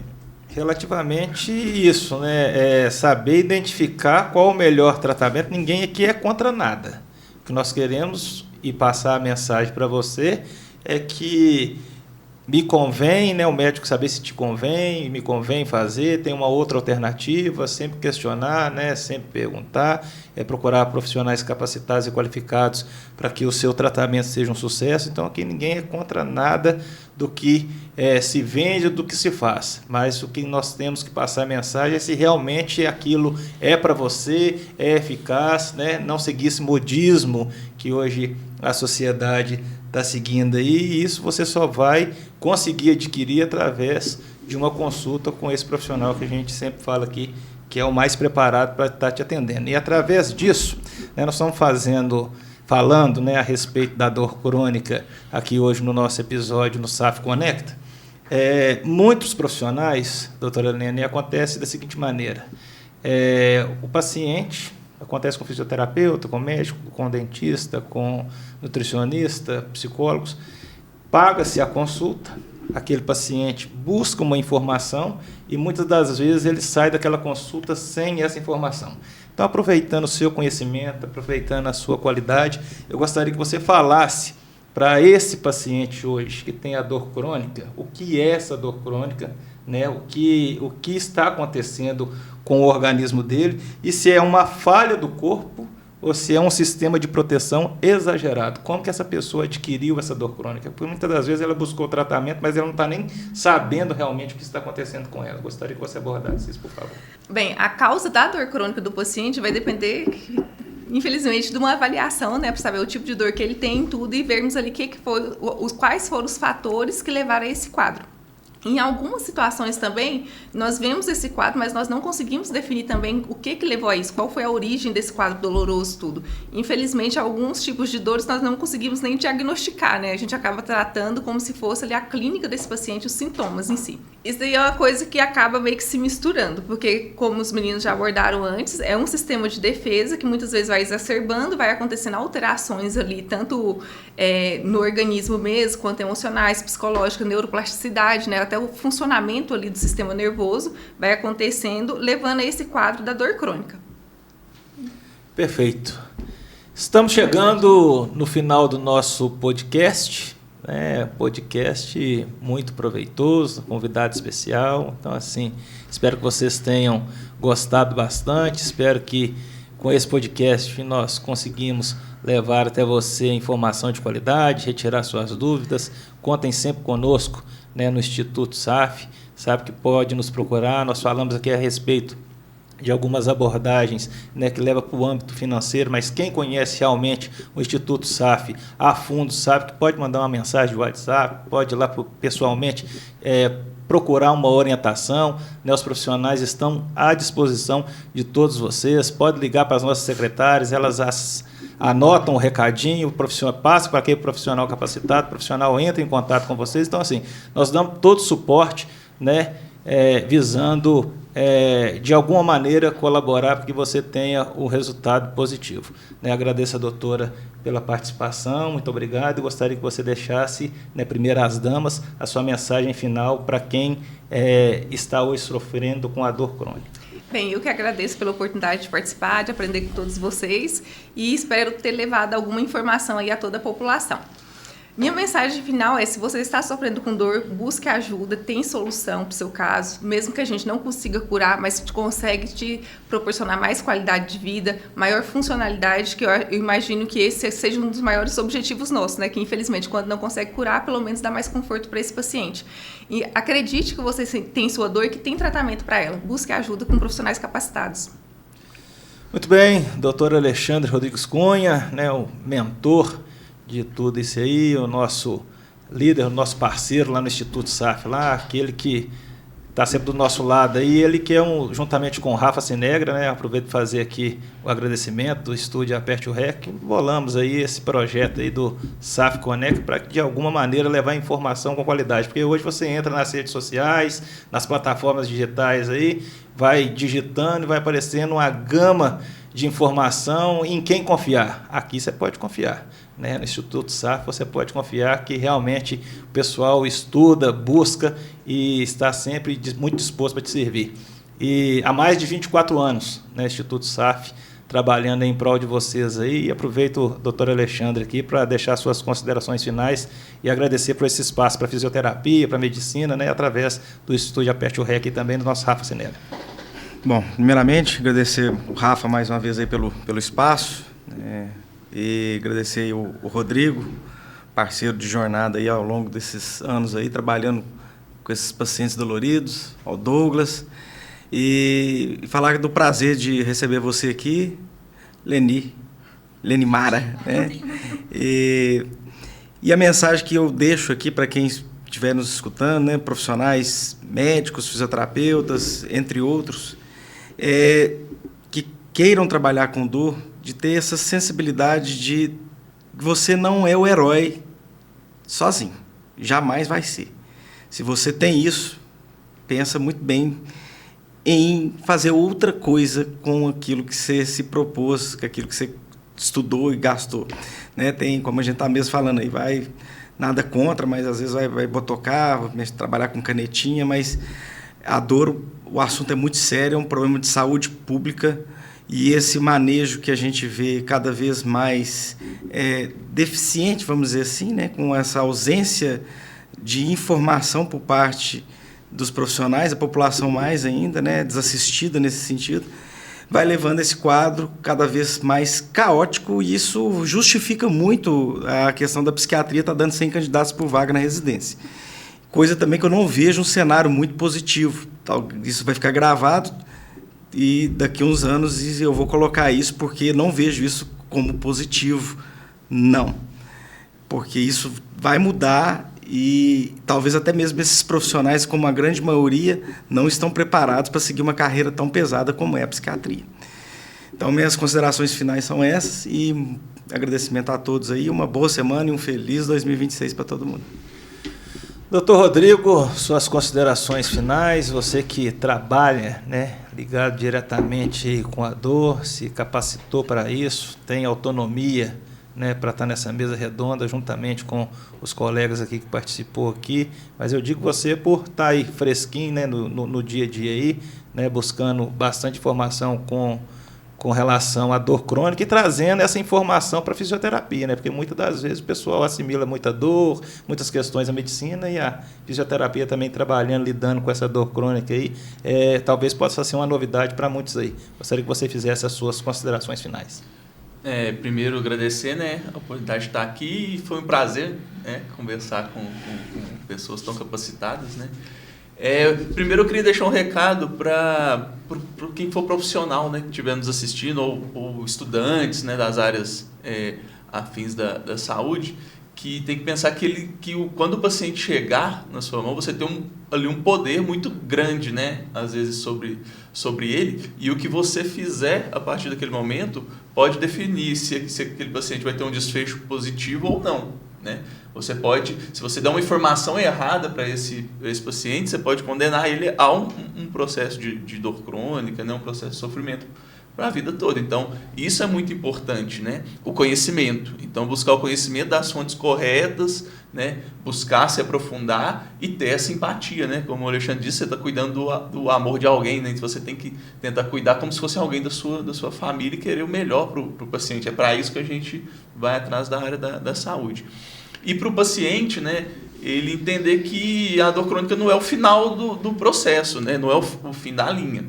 relativamente isso, né? É saber identificar qual o melhor tratamento. Ninguém aqui é contra nada. O que nós queremos e passar a mensagem para você é que me convém, né, o médico saber se te convém, me convém fazer, tem uma outra alternativa, sempre questionar, né, sempre perguntar, procurar profissionais capacitados e qualificados para que o seu tratamento seja um sucesso. Então, aqui ninguém é contra nada do que se vende, do que se faz, mas o que nós temos que passar a mensagem é se realmente aquilo é para você, é eficaz, né, não seguir esse modismo que hoje a sociedade está seguindo aí, e isso você só vai conseguir adquirir através de uma consulta com esse profissional que a gente sempre fala aqui, que é o mais preparado para estar te atendendo. E através disso, né, nós estamos falando, né, a respeito da dor crônica aqui hoje no nosso episódio no SAF Conecta. Muitos profissionais, doutora Lene, acontece da seguinte maneira. O paciente... Acontece com fisioterapeuta, com médico, com dentista, com nutricionista, psicólogos. Paga-se a consulta, aquele paciente busca uma informação e muitas das vezes ele sai daquela consulta sem essa informação. Então, aproveitando o seu conhecimento, aproveitando a sua qualidade, eu gostaria que você falasse para esse paciente hoje que tem a dor crônica, o que é essa dor crônica, né? O que está acontecendo com o organismo dele e se é uma falha do corpo ou se é um sistema de proteção exagerado. Como que essa pessoa adquiriu essa dor crônica? Porque muitas das vezes ela buscou o tratamento, mas ela não está nem sabendo realmente o que está acontecendo com ela. Gostaria que você abordasse isso, por favor. Bem, a causa da dor crônica do paciente vai depender, infelizmente, de uma avaliação, né, para saber o tipo de dor que ele tem, tudo, e vermos ali quais foram os fatores que levaram a esse quadro. Em algumas situações também, nós vemos esse quadro, mas nós não conseguimos definir também o que levou a isso, qual foi a origem desse quadro doloroso, tudo. Infelizmente, alguns tipos de dores nós não conseguimos nem diagnosticar, né? A gente acaba tratando como se fosse ali a clínica desse paciente, os sintomas em si. Isso daí é uma coisa que acaba meio que se misturando, porque, como os meninos já abordaram antes, é um sistema de defesa que muitas vezes vai exacerbando, vai acontecendo alterações ali, tanto no organismo mesmo, quanto emocionais, psicológicas, neuroplasticidade, né? Até o funcionamento ali do sistema nervoso vai acontecendo, levando a esse quadro da dor crônica. Perfeito. Estamos chegando no final do nosso podcast, né? Podcast muito proveitoso, convidado especial. Então, assim, espero que vocês tenham gostado bastante. Espero que com esse podcast nós conseguimos levar até você informação de qualidade, retirar suas dúvidas. Contem sempre conosco, né, no Instituto SAF, sabe que pode nos procurar. Nós falamos aqui a respeito de algumas abordagens, né, que leva para o âmbito financeiro, mas quem conhece realmente o Instituto SAF a fundo sabe que pode mandar uma mensagem de WhatsApp, pode ir lá pessoalmente procurar uma orientação, né, os profissionais estão à disposição de todos vocês, pode ligar para as nossas secretárias, elas anotam o recadinho, o profissional passa para aquele profissional capacitado, o profissional entra em contato com vocês. Então, assim, nós damos todo o suporte, né, visando, de alguma maneira, colaborar para que você tenha o resultado positivo. Né, agradeço a doutora pela participação, muito obrigado, e gostaria que você deixasse, né, primeiro às damas, a sua mensagem final para quem está hoje sofrendo com a dor crônica. Bem, eu que agradeço pela oportunidade de participar, de aprender com todos vocês e espero ter levado alguma informação aí a toda a população. Minha mensagem final é: se você está sofrendo com dor, busque ajuda, tem solução para o seu caso, mesmo que a gente não consiga curar, mas consegue te proporcionar mais qualidade de vida, maior funcionalidade, que eu imagino que esse seja um dos maiores objetivos nossos, né? Que infelizmente, quando não consegue curar, pelo menos dá mais conforto para esse paciente. E acredite que você tem sua dor e que tem tratamento para ela. Busque ajuda com profissionais capacitados. Muito bem, doutor Alexandre Rodrigues Cunha, né, o mentor de tudo isso aí, o nosso líder, o nosso parceiro lá no Instituto SAF, lá, aquele que está sempre do nosso lado aí, ele que juntamente com o Rafa Sinegra, né, aproveito para fazer aqui o agradecimento do estúdio Aperte o REC, bolamos aí esse projeto aí do SAF Connect para, de alguma maneira, levar informação com qualidade, porque hoje você entra nas redes sociais, nas plataformas digitais aí, vai digitando e vai aparecendo uma gama de informação em quem confiar. Aqui você pode confiar, né? No Instituto SAF você pode confiar que realmente o pessoal estuda, busca e está sempre muito disposto para te servir. E há mais de 24 anos, né, Instituto SAF, trabalhando em prol de vocês aí. E aproveito o doutor Alexandre aqui para deixar suas considerações finais e agradecer por esse espaço para fisioterapia, para medicina, né, através do Estúdio Aperte o REC e também do nosso Rafa Sinegra. Bom, primeiramente, agradecer o Rafa mais uma vez aí pelo espaço, e agradecer aí o Rodrigo, parceiro de jornada aí ao longo desses anos aí, trabalhando com esses pacientes doloridos, ao Douglas, e falar do prazer de receber você aqui, Leni Mara, né? E a mensagem que eu deixo aqui para quem estiver nos escutando, né, profissionais médicos, fisioterapeutas, entre outros, que queiram trabalhar com dor, de ter essa sensibilidade de que você não é o herói sozinho, jamais vai ser. Se você tem isso, pensa muito bem em fazer outra coisa com aquilo que você se propôs, com aquilo que você estudou e gastou, né? Tem, como a gente está mesmo falando aí, vai nada contra, mas às vezes vai botocar, vai trabalhar com canetinha, mas a dor, o assunto é muito sério, é um problema de saúde pública, e esse manejo que a gente vê cada vez mais deficiente, vamos dizer assim, né, com essa ausência de informação por parte dos profissionais, a população mais ainda, né, desassistida nesse sentido, vai levando esse quadro cada vez mais caótico, e isso justifica muito a questão da psiquiatria estar dando 100 candidatos por vaga na residência. Coisa também que eu não vejo um cenário muito positivo. Isso vai ficar gravado e daqui a uns anos eu vou colocar isso, porque não vejo isso como positivo, não. Porque isso vai mudar e talvez até mesmo esses profissionais, como a grande maioria, não estão preparados para seguir uma carreira tão pesada como é a psiquiatria. Então, minhas considerações finais são essas e agradecimento a todos aí, uma boa semana e um feliz 2026 para todo mundo. Doutor Rodrigo, suas considerações finais, você que trabalha, né, ligado diretamente com a dor, se capacitou para isso, tem autonomia, né, para estar nessa mesa redonda juntamente com os colegas aqui que participou aqui, mas eu digo você por estar aí fresquinho, né, no dia a dia aí, né, buscando bastante informação com relação à dor crônica e trazendo essa informação para a fisioterapia, né, porque muitas das vezes o pessoal assimila muita dor, muitas questões da medicina, e a fisioterapia também trabalhando, lidando com essa dor crônica aí, talvez possa ser uma novidade para muitos aí. Gostaria que você fizesse as suas considerações finais. Primeiro agradecer, né, a oportunidade de estar aqui, e foi um prazer, né, conversar com pessoas tão capacitadas, né. Primeiro eu queria deixar um recado para quem for profissional, né, que estiver nos assistindo, ou estudantes, né, das áreas afins da saúde, que tem que pensar quando o paciente chegar na sua mão, você tem ali um poder muito grande, né, às vezes sobre ele, e o que você fizer a partir daquele momento pode definir se aquele paciente vai ter um desfecho positivo ou não, né? Você pode, se você der uma informação errada para esse paciente, você pode condenar ele a um processo de dor crônica, né, um processo de sofrimento para a vida toda. Então, isso é muito importante, né? O conhecimento. Então, buscar o conhecimento das fontes corretas, né? Buscar se aprofundar e ter essa empatia, né? Como o Alexandre disse, você está cuidando do amor de alguém, né? Então, você tem que tentar cuidar como se fosse alguém da sua família e querer o melhor para o paciente. É para isso que a gente vai atrás da área da saúde. E para o paciente, né, ele entender que a dor crônica não é o final do processo, né, não é o fim da linha.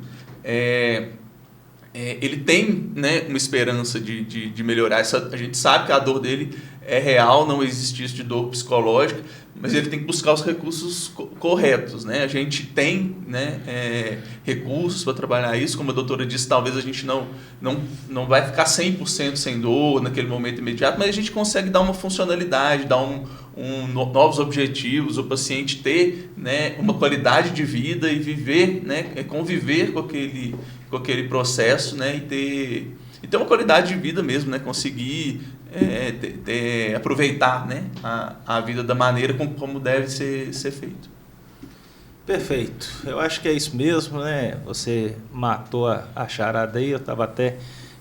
Ele tem, né, uma esperança de melhorar. A gente sabe que a dor dele é real, não existe isso de dor psicológica, mas ele tem que buscar os recursos corretos, né? A gente tem, né, recursos para trabalhar isso. Como a doutora disse, talvez a gente não vai ficar 100% sem dor naquele momento imediato, mas a gente consegue dar uma funcionalidade, dar novos objetivos, o paciente ter, né, uma qualidade de vida e viver, né, conviver com aquele processo, né, e ter uma qualidade de vida mesmo, né, conseguir aproveitar, né, a vida da maneira como deve ser feito. Perfeito. Eu acho que é isso mesmo, né? Você matou a charada aí, eu estava até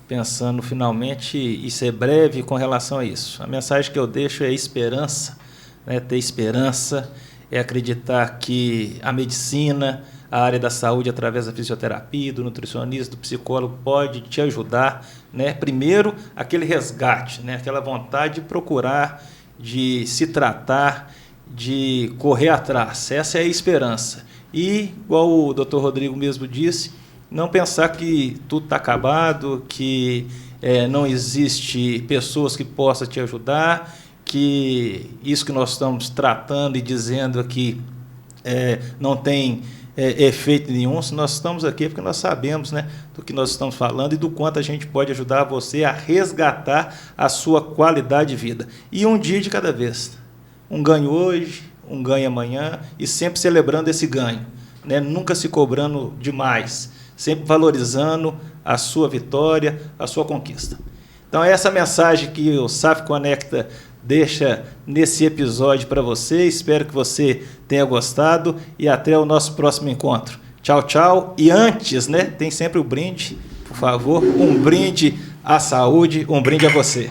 pensando finalmente em ser breve com relação a isso. A mensagem que eu deixo é esperança, né? Ter esperança, é acreditar que a medicina, a área da saúde, através da fisioterapia, do nutricionista, do psicólogo, pode te ajudar, né? Primeiro, aquele resgate, né? Aquela vontade de procurar, de se tratar, de correr atrás. Essa é a esperança. E, igual o Dr. Rodrigo mesmo disse, não pensar que tudo está acabado, que não existe pessoas que possam te ajudar, que isso que nós estamos tratando e dizendo aqui não tem efeito nenhum. Se nós estamos aqui é porque nós sabemos, né, do que nós estamos falando e do quanto a gente pode ajudar você a resgatar a sua qualidade de vida. E um dia de cada vez. Um ganho hoje, um ganho amanhã, e sempre celebrando esse ganho, né? Nunca se cobrando demais, sempre valorizando a sua vitória, a sua conquista. Então, é essa mensagem que o SAF Conecta deixa nesse episódio para você. Espero que você tenha gostado e até o nosso próximo encontro. Tchau, tchau. E antes, né, tem sempre o brinde, por favor, um brinde à saúde, um brinde a você.